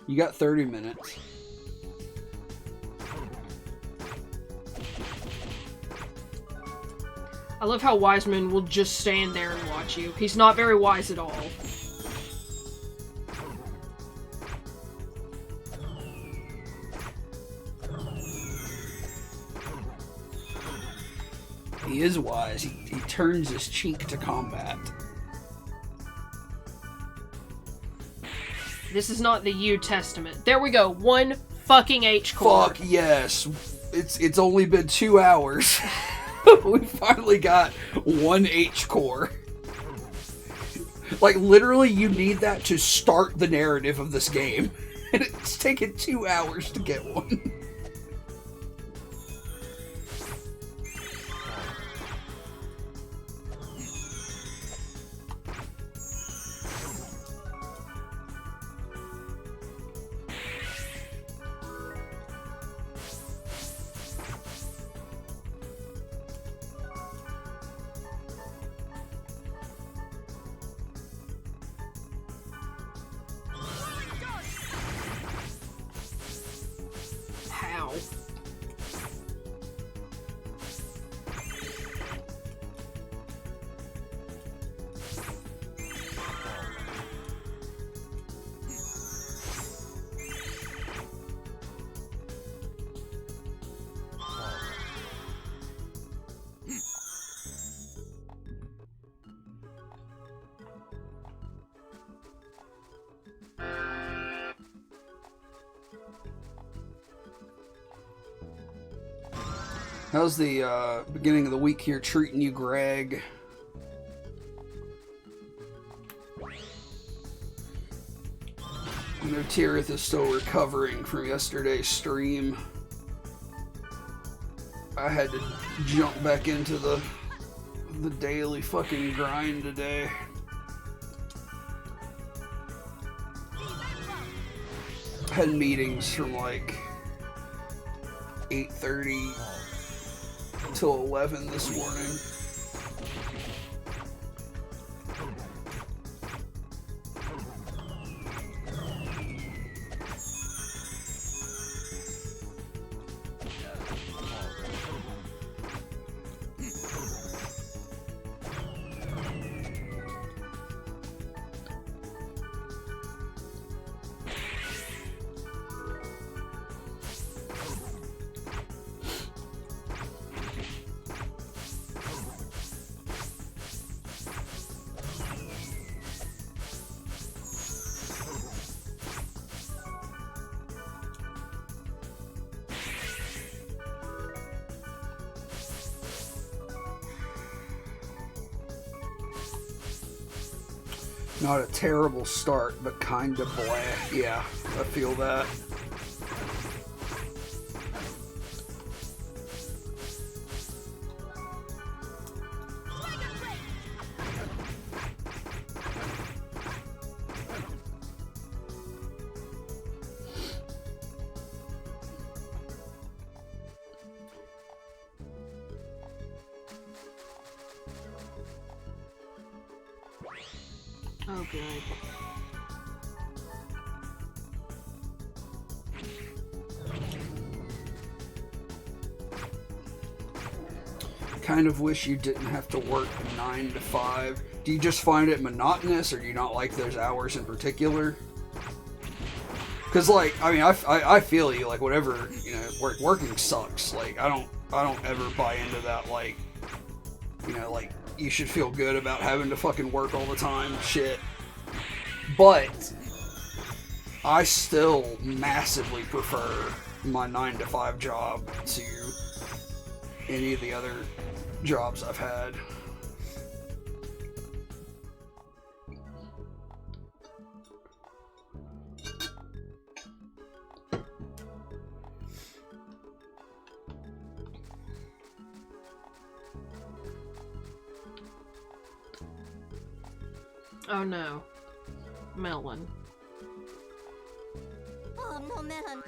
You got 30 minutes. I love how Wiseman will just stand there and watch you. He's not very wise at all. He is wise. He turns his cheek to combat. This is not the U Testament. There we go. One fucking H core. Fuck yes. It's only been 2 hours. We finally got one H core. Like, literally, you need that to start the narrative of this game. And it's taken 2 hours to get one. How? How's the beginning of the week here treating you, Greg? I know Tirith is still recovering from yesterday's stream. I had to jump back into the daily fucking grind today. Had meetings from like 8:30 till 11 this morning. Not a terrible start, but kind of blah. Yeah, I feel that. Oh, good. Kind of wish you didn't have to work 9 to 5. Do you just find it monotonous, or do you not like those hours in particular? Because, like, I mean, I feel you. Like, whatever, you know, working sucks. Like, I don't ever buy into that. Like, you know, like, you should feel good about having to fucking work all the time. Shit. But I still massively prefer my 9 to 5 job to any of the other jobs I've had. Oh no. Melon. Oh no, melon.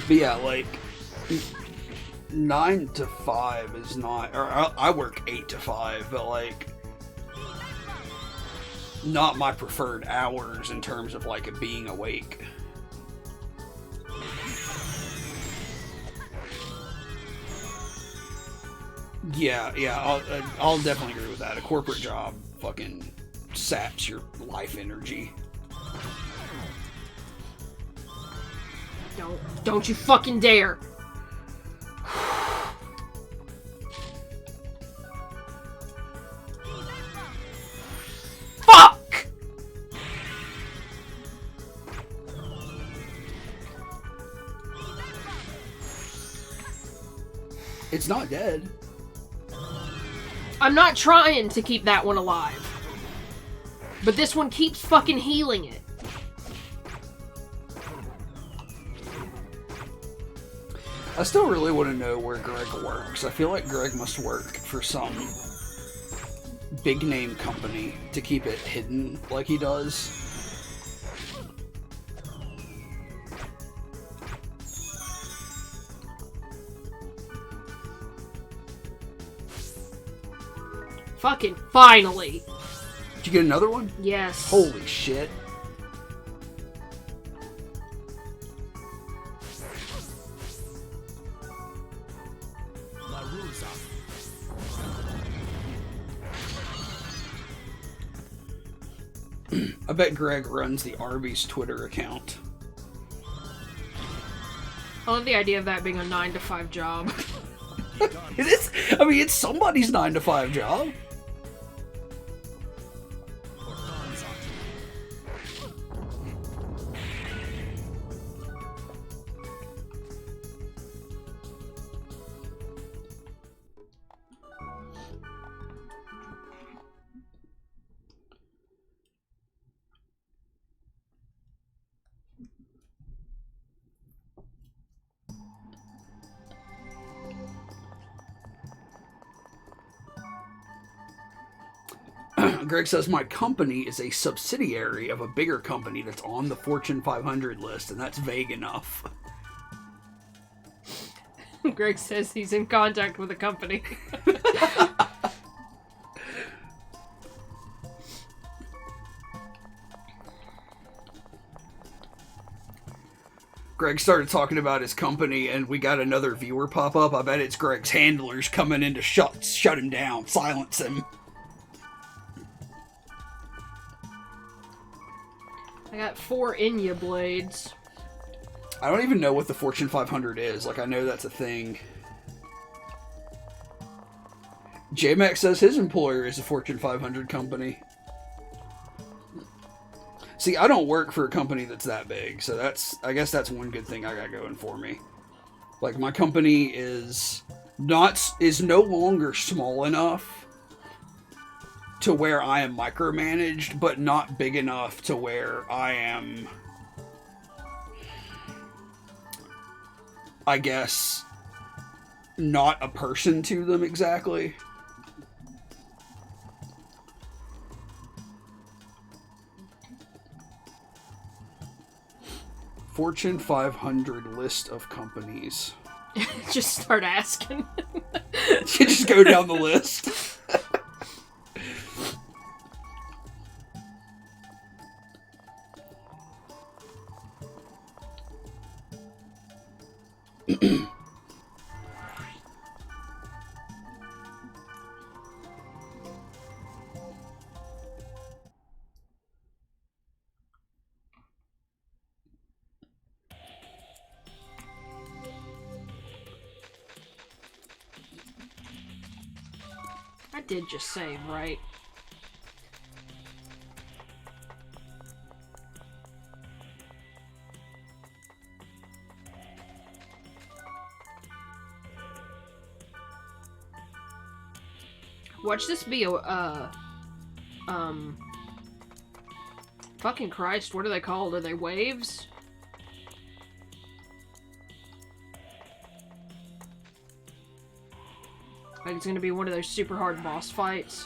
But yeah, like 9 to 5 is not, or I work 8 to 5, but like not my preferred hours in terms of like being awake. Yeah, I'll definitely agree with that. A corporate job fucking saps your life energy. Don't you fucking dare! Fuck! It's not dead. I'm not trying to keep that one alive. But this one keeps fucking healing it. I still really want to know where Greg works. I feel like Greg must work for some big name company to keep it hidden like he does. Fucking finally. Did you get another one? Yes. Holy shit. I bet Greg runs the Arby's Twitter account. I love the idea of that being a 9 to 5 job. It is. I mean, it's somebody's 9 to 5 job. Greg says, my company is a subsidiary of a bigger company that's on the Fortune 500 list, and that's vague enough. Greg says he's in contact with a company. Greg started talking about his company, and we got another viewer pop up. I bet it's Greg's handlers coming in to shut him down, silence him. I got 4 Inya blades. I don't even know what the Fortune 500 is. Like, I know that's a thing. JMax says his employer is a Fortune 500 company. See, I don't work for a company that's that big, so I guess that's one good thing I got going for me. Like, my company is no longer small enough to where I am micromanaged, but not big enough to where I am, I guess, not a person to them exactly. Fortune 500 list of companies. Just start asking. You just go down the list. I did just save, right? Watch this be a, fucking Christ, what are they called? Are they waves? Like it's gonna be one of those super hard boss fights.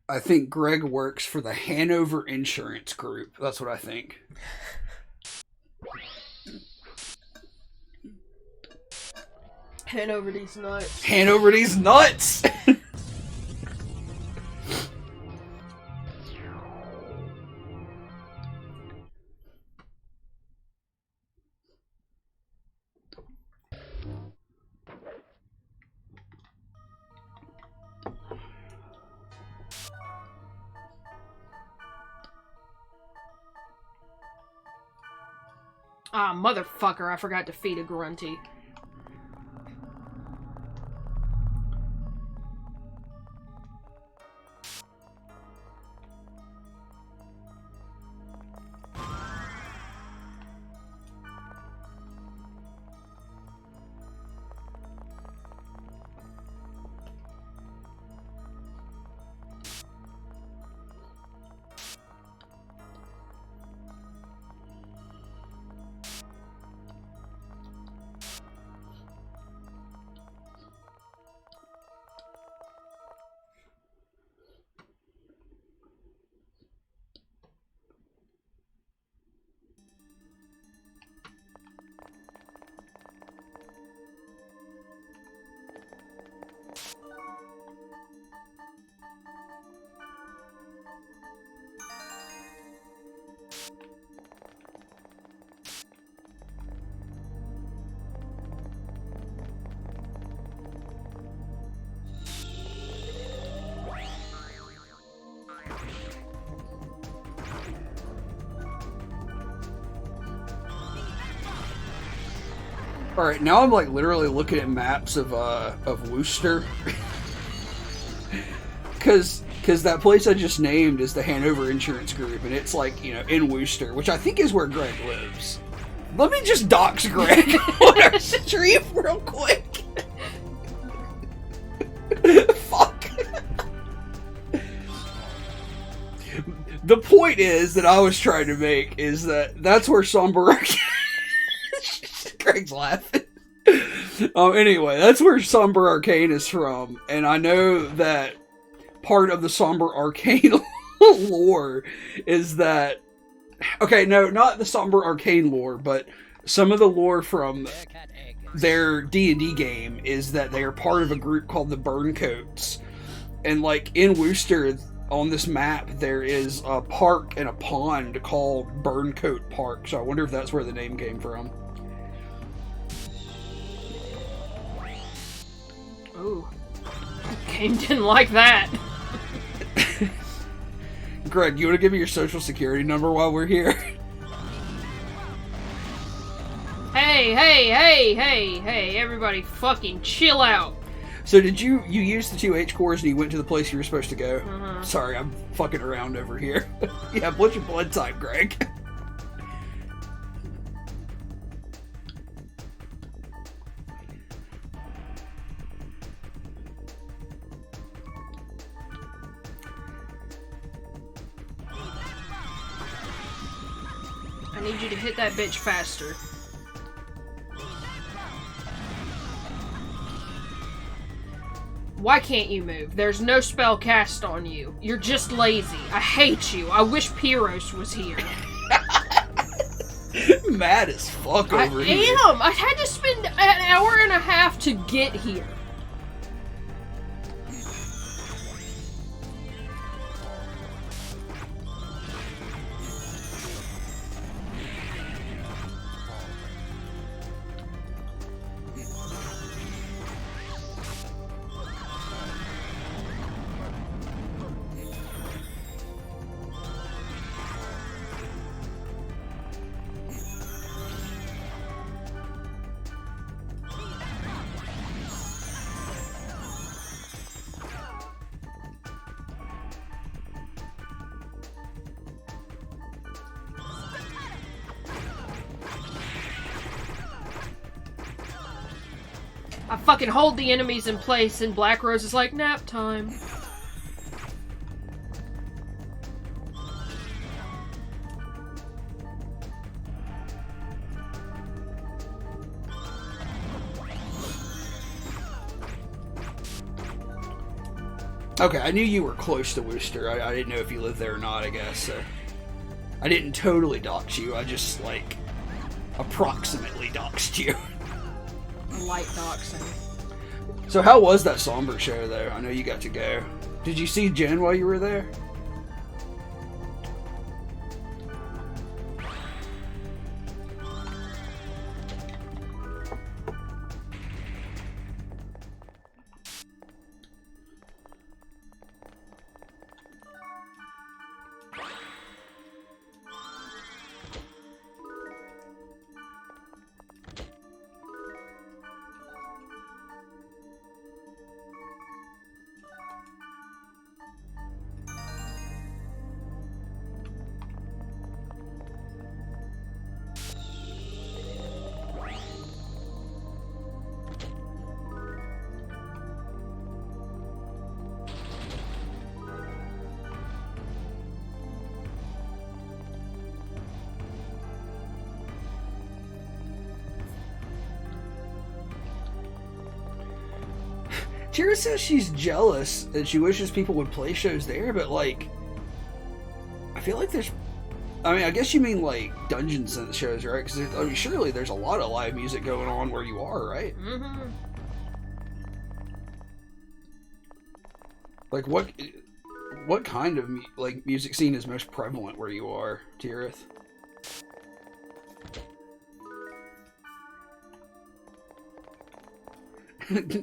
I think Greg works for the Hanover Insurance Group. That's what I think. Hand over these nuts. Hand over these nuts! Ah, motherfucker, I forgot to feed a grunty. Alright, now I'm like literally looking at maps of Worcester. Cause that place I just named is the Hanover Insurance Group, and it's like, you know, in Worcester, which I think is where Greg lives. Let me just dox Greg on our stream real quick. Fuck. The point is that I was trying to make is that that's where Somber Greg's laughing. Anyway, that's where Somber Arcane is from, and I know that part of the Somber Arcane lore is that... Okay, no, not the Somber Arcane lore, but some of the lore from their D&D game is that they are part of a group called the Burncoats. And, like, in Worcester, on this map, there is a park and a pond called Burncoat Park, so I wonder if that's where the name came from. Ooh. Game didn't like that. Greg, you want to give me your social security number while we're here? Hey, everybody fucking chill out. So did you used the 2 H cores and you went to the place you were supposed to go? Sorry, I'm fucking around over here. Yeah, what's your blood type, Greg? I need you to hit that bitch faster. Why can't you move? There's no spell cast on you. You're just lazy. I hate you. I wish Pyros was here. Mad as fuck over here. I am! I had to spend an hour and a half to get here. I fucking hold the enemies in place, and Black Rose is like, nap time. Okay, I knew you were close to Worcester. I didn't know if you lived there or not, I guess. I didn't totally dox you. I just, like, approximately doxed you. Light doxing. So how was that Somber show, though? I know you got to go. Did you see Jen while you were there? Tira says she's jealous and she wishes people would play shows there, but like, I feel like there's, I mean, I guess you mean like Dungeons and shows, right? Because I mean, surely there's a lot of live music going on where you are, right? Mm-hmm. Like, what kind of like music scene is most prevalent where you are, Tirith?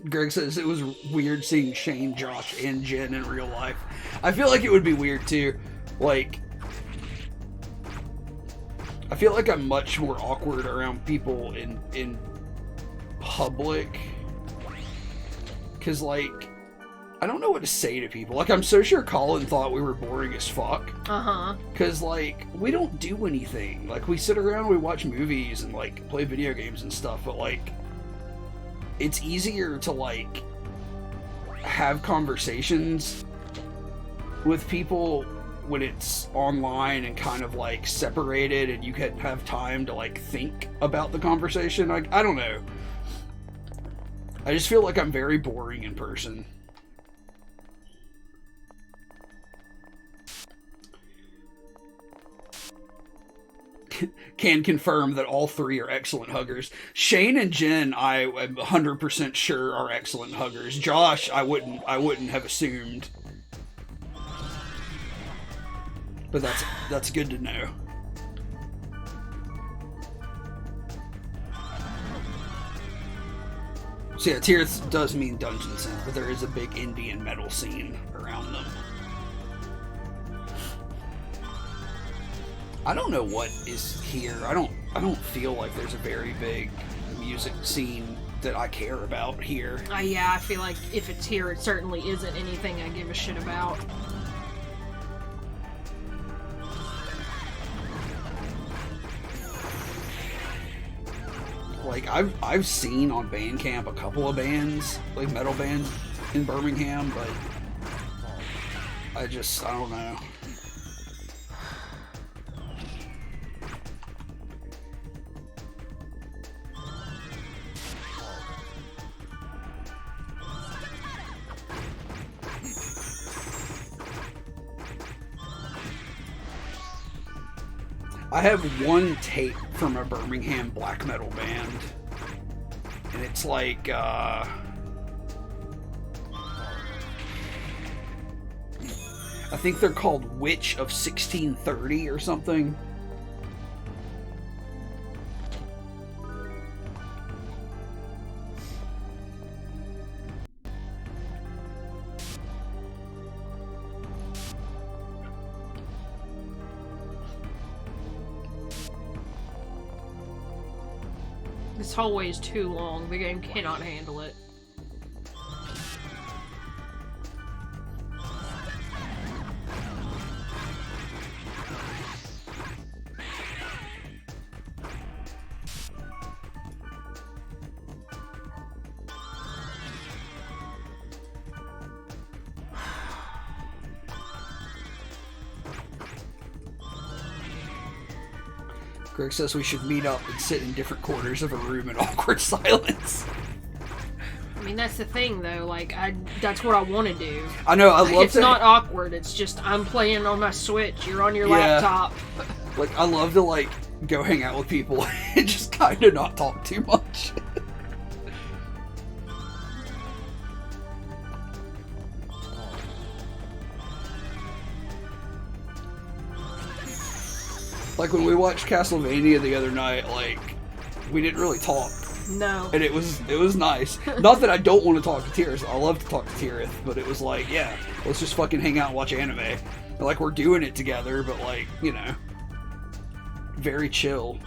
Greg says it was weird seeing Shane, Josh, and Jen in real life. I feel like it would be weird too. Like, I feel like I'm much more awkward around people in public. Cause like, I don't know what to say to people. Like, I'm so sure Colin thought we were boring as fuck. Uh-huh. Cause like, we don't do anything. Like, we sit around, we watch movies and like play video games and stuff, but like, it's easier to like have conversations with people when it's online and kind of like separated and you can have time to like think about the conversation. Like, I don't know. I just feel like I'm very boring in person. Can confirm that all three are excellent huggers. Shane and Jen, I am 100% sure are excellent huggers. Josh, I wouldn't have assumed. But that's good to know. So yeah, Tirith does mean dungeon scene, but there is a big Indian metal scene around them. I don't know what is here. I don't feel like there's a very big music scene that I care about here. Yeah, I feel like if it's here, it certainly isn't anything I give a shit about. Like, I've seen on Bandcamp a couple of bands, like metal bands in Birmingham, but I don't know. I have one tape from a Birmingham black metal band, and it's like, I think they're called Witch of 1630 or something. This hallway is too long. The game cannot handle it. Greg says we should meet up and sit in different corners of a room in awkward silence. I mean, that's the thing, though. Like, that's what I want to do. I know, I love It's not awkward. It's just, I'm playing on my Switch. You're on your laptop. Like, I love to, like, go hang out with people and just kind of not talk too much. Like, when we watched Castlevania the other night, like, we didn't really talk. No. And it was nice. Not that I don't want to talk to Tirith. I love to talk to Tirith, but it was like, yeah, let's just fucking hang out and watch anime. And like, we're doing it together, but like, you know, very chill.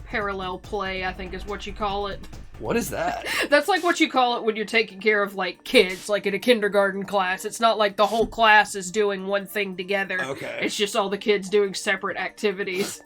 Parallel play, I think is what you call it. What is that? That's like what you call it when you're taking care of, like, kids, like in a kindergarten class. It's not like the whole class is doing one thing together. Okay. It's just all the kids doing separate activities.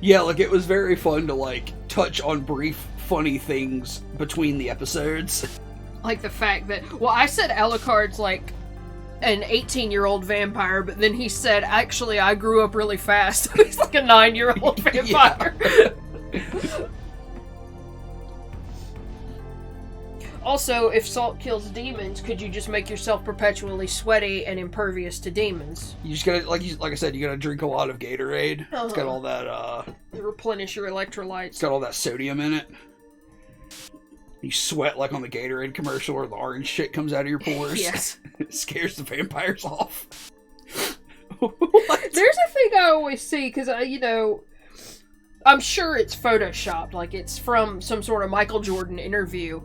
Yeah, like, it was very fun to, like, touch on brief, funny things between the episodes. Like the fact that, well, I said Alucard's like an 18-year-old vampire, but then he said, actually, I grew up really fast. He's like a 9-year-old vampire. Also, if salt kills demons, could you just make yourself perpetually sweaty and impervious to demons? You just gotta, like I said, you gotta drink a lot of Gatorade. It's got all that, replenish your electrolytes. It's got all that sodium in it. You sweat like on the Gatorade commercial where the orange shit comes out of your pores. Yes. It scares the vampires off. There's a thing I always see, because, you know, I'm sure it's photoshopped, like it's from some sort of Michael Jordan interview,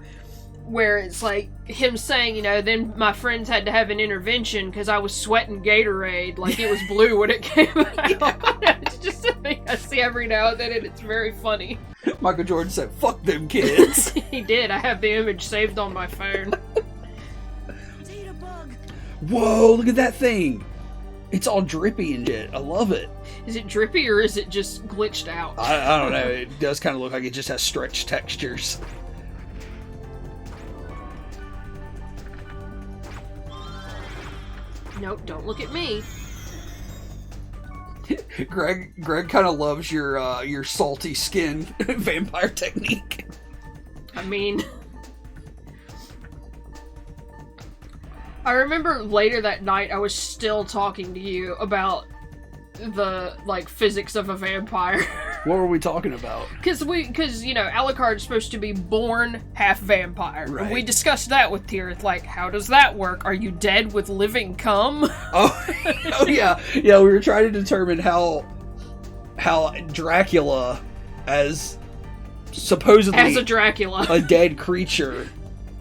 where it's like him saying, you know, then my friends had to have an intervention because I was sweating Gatorade like it was blue when it came out. It's just a thing I see every now and then, and it's very funny. Michael Jordan said, fuck them kids. He did. I have the image saved on my phone. Whoa, look at that thing. It's all drippy and shit. I love it. Is it drippy or is it just glitched out? I don't know. It does kind of look like it just has stretched textures. Nope, don't look at me. Greg kind of loves your salty skin vampire technique. I mean, I remember later that night I was still talking to you about the, like, physics of a vampire. What were we talking about? Because, you know, Alucard's supposed to be born half vampire. Right. We discussed that with Tirith, like, how does that work? Are you dead with living cum? Oh yeah. Yeah, we were trying to determine how Dracula, as supposedly as a Dracula, a dead creature,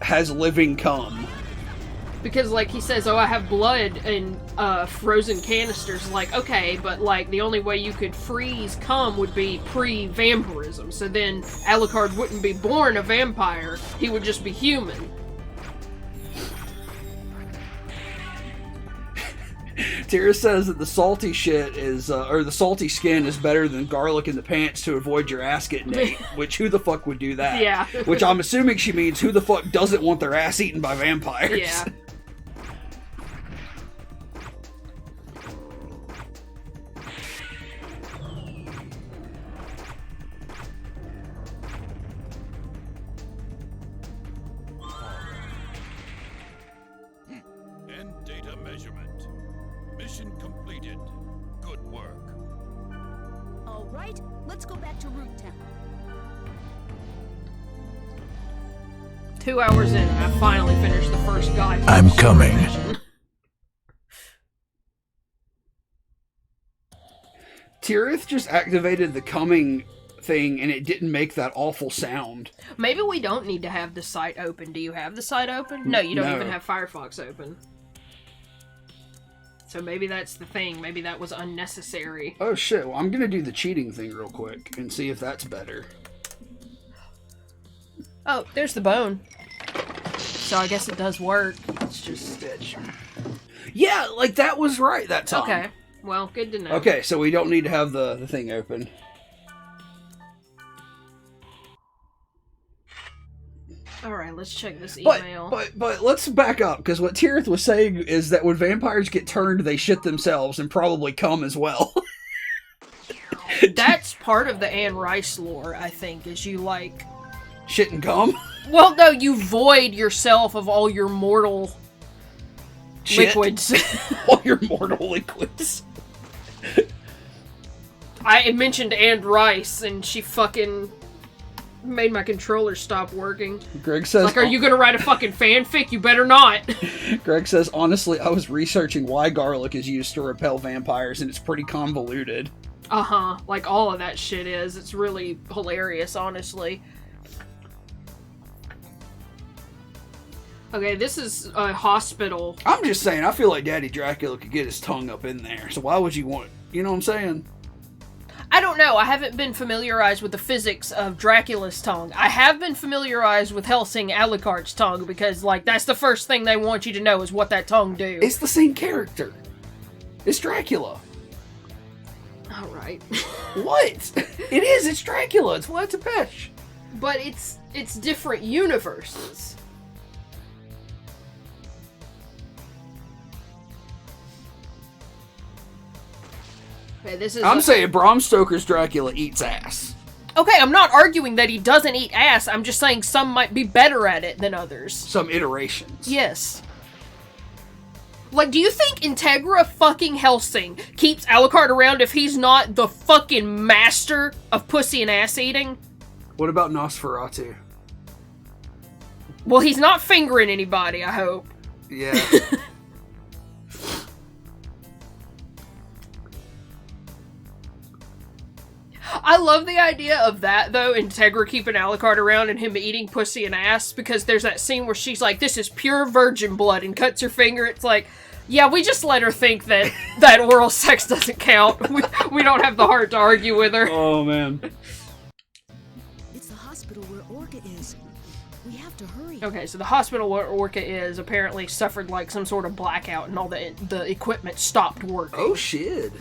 has living cum. Because, like, he says, oh, I have blood in frozen canisters. Like, okay, but, like, the only way you could freeze cum would be pre-vampirism. So then Alucard wouldn't be born a vampire. He would just be human. Tira says that the salty shit is, or the salty skin is better than garlic in the pants to avoid your ass getting ate. Which, who the fuck would do that? Yeah. Which I'm assuming she means who the fuck doesn't want their ass eaten by vampires? Yeah. End data measurement. Mission completed. Good work. All right, let's go back to Root Town. 2 hours in, I finally finished the first guide. I'm coming. Tirith just activated the coming thing and it didn't make that awful sound. Maybe we don't need to have the site open. Do you have the site open? No, you don't No. even have Firefox open. So maybe that's the thing. Maybe that was unnecessary. Oh shit, well I'm gonna do the cheating thing real quick and see if that's better. Oh, there's the bone. So I guess it does work. It's just Stitch. Yeah, like that was right that time. Okay. Well, good to know. Okay, so we don't need to have the thing open. Alright, let's check this But email. but let's back up, because what Tirith was saying is that when vampires get turned, they shit themselves and probably come as well. That's part of the Anne Rice lore, I think, is you like... Shit and cum? Well, no, you void yourself of all your mortal Shit. liquids. All your mortal liquids. I mentioned Anne Rice, and she fucking made my controller stop working. Greg says... Like, are you gonna write a fucking fanfic? You better not. Greg says, honestly, I was researching why garlic is used to repel vampires, and it's pretty convoluted. Uh-huh. Like, all of that shit is. It's really hilarious, honestly. Okay, this is a hospital. I'm just saying, I feel like Daddy Dracula could get his tongue up in there, so why would you want... You know what I'm saying? I don't know. I haven't been familiarized with the physics of Dracula's tongue. I have been familiarized with Helsing Alucard's tongue because, like, that's the first thing they want you to know is what that tongue do. It's the same character. It's Dracula. Alright. What? It is. It's Dracula. It's Vlad Tepes. But it's different universes. Okay, this is I'm saying Bram Stoker's Dracula eats ass. Okay, I'm not arguing that he doesn't eat ass. I'm just saying some might be better at it than others. Some iterations. Yes. Like, do you think Integra fucking Helsing keeps Alucard around if he's not the fucking master of pussy and ass eating? What about Nosferatu? Well, he's not fingering anybody, I hope. Yeah. I love the idea of that, though, Integra keeping Alucard around and him eating pussy and ass, because there's that scene where she's like, this is pure virgin blood, and cuts her finger. It's like, yeah, we just let her think that that oral sex doesn't count. We don't have the heart to argue with her. Oh, man. It's the hospital where Orca is. We have to hurry. Okay, so the hospital where Orca is apparently suffered like some sort of blackout and all the equipment stopped working. Oh, shit.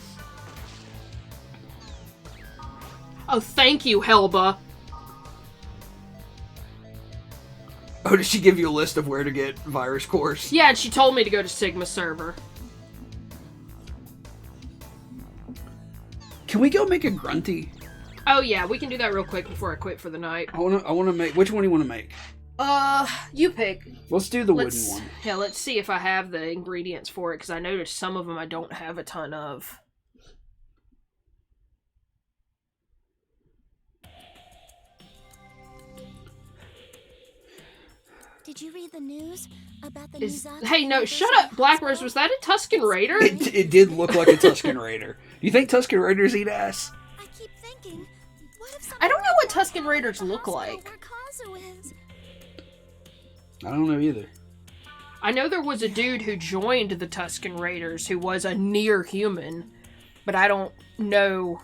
Oh, thank you, Helba. Oh, did she give you a list of where to get virus cores? Yeah, and she told me to go to Sigma server. Can we go make a grunty? Oh yeah, we can do that real quick before I quit for the night. I wanna make... Which one do you want to make? You pick. Let's do the wooden one. Yeah, let's see if I have the ingredients for it, because I noticed some of them I don't have a ton of. Did you read the news about the new zombie? Hey, no, shut up, Black Rose. Was that a Tusken Raider? It did look like a Tusken Raider. Do you think Tusken Raiders eat ass? I keep thinking, what if I don't know what Tusken Raiders look like. where Kazu is? I don't know either. I know there was a dude who joined the Tusken Raiders who was a near human, but I don't know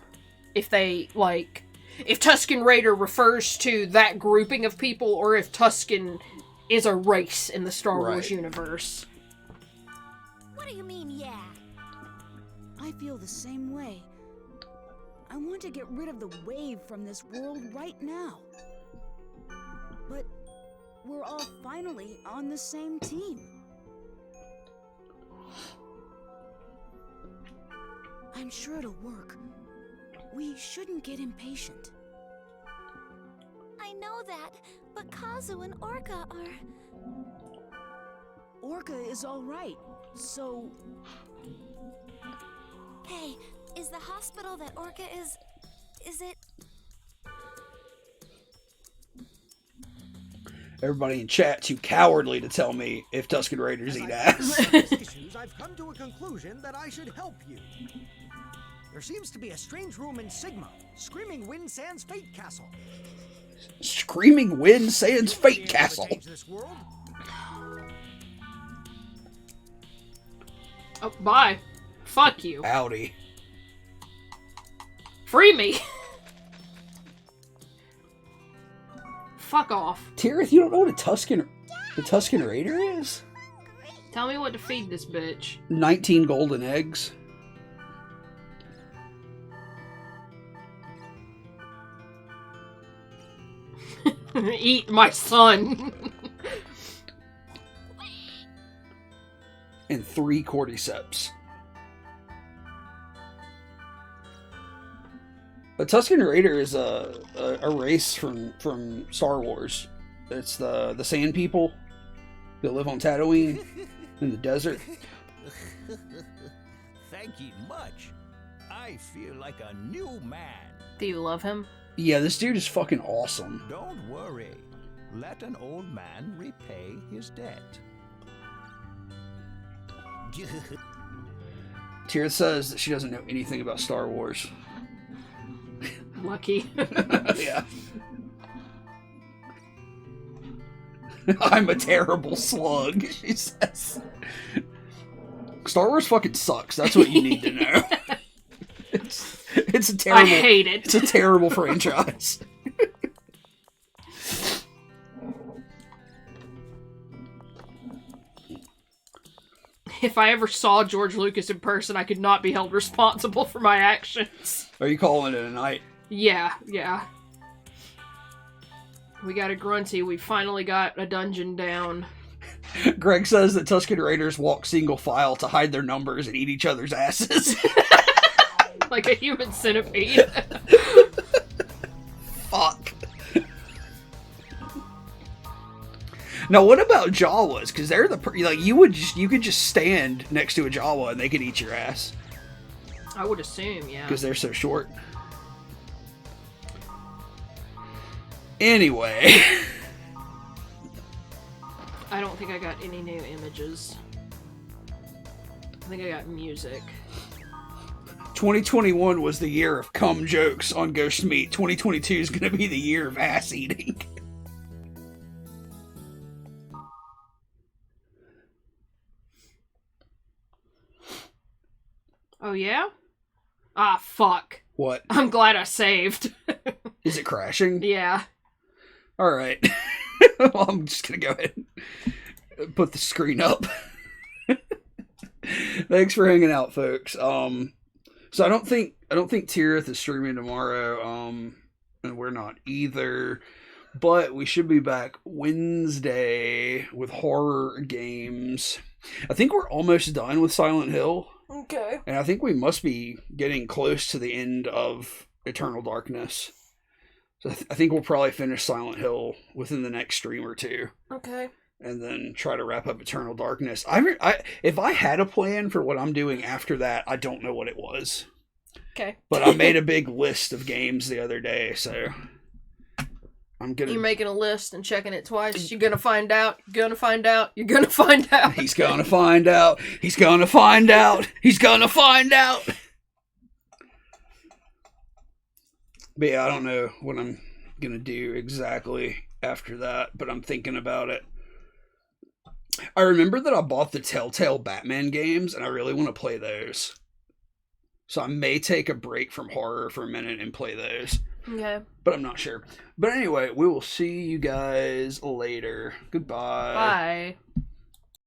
if they, like, if Tusken Raider refers to that grouping of people or if Tusken is a race in the Star Wars universe. What do you mean, yeah? I feel the same way. I want to get rid of the wave from this world right now. But we're all finally on the same team. I'm sure it'll work. We shouldn't get impatient. I know that, but Kazu and Orca are... Orca is all right, so... Hey, is the hospital that Orca is it... Everybody in chat too cowardly to tell me if Tusken Raiders eat ass. Issues, I've come to a conclusion that I should help you. There seems to be a strange room in Sigma, Screaming Wind Sands Fate Castle. Screaming Wind Sands Fate Castle. Oh, bye. Fuck you. Howdy. Free me. Fuck off. Tirith, you don't know what the Tusken Raider is? Tell me what to feed this bitch. 19 golden eggs. Eat my son. And 3 cordyceps. The Tusken Raider is a race from Star Wars. It's the Sand People that live on Tatooine in the desert. Thank you much. I feel like a new man. Do you love him? Yeah, this dude is fucking awesome. Don't worry. Let an old man repay his debt. Tira says that she doesn't know anything about Star Wars. Lucky. Yeah. I'm a terrible slug, she says. Star Wars fucking sucks. That's what you need to know. It's a terrible. I hate it. It's a terrible franchise. If I ever saw George Lucas in person, I could not be held responsible for my actions. Are you calling it a night? Yeah. We got a grunty. We finally got a dungeon down. Greg says that Tusken Raiders walk single file to hide their numbers and eat each other's asses. Like a human centipede. Fuck. Now, what about Jawas? Because they're you could just stand next to a Jawa and they could eat your ass. I would assume, yeah. Because they're so short. Anyway. I don't think I got any new images. I think I got music. 2021 was the year of cum jokes on Ghost Meat. 2022 is going to be the year of ass eating. Oh, yeah? Ah, fuck. What? I'm glad I saved. Is it crashing? Yeah. Alright. Well, I'm just going to go ahead and put the screen up. Thanks for hanging out, folks. So I don't think Tirith is streaming tomorrow, and we're not either. But we should be back Wednesday with horror games. I think we're almost done with Silent Hill. Okay. And I think we must be getting close to the end of Eternal Darkness. So I think we'll probably finish Silent Hill within the next stream or two. Okay. And then try to wrap up Eternal Darkness. If I had a plan for what I'm doing after that, I don't know what it was. Okay. But I made a big list of games the other day, so I'm gonna. You're making a list and checking it twice. You're gonna find out. You're gonna find out. You're gonna find out. He's gonna find out. He's gonna find out. He's gonna find out. But yeah, I don't know what I'm gonna do exactly after that, but I'm thinking about it. I remember that I bought the Telltale Batman games, and I really want to play those. So I may take a break from horror for a minute and play those. Okay. But I'm not sure. But anyway, we will see you guys later. Goodbye. Bye.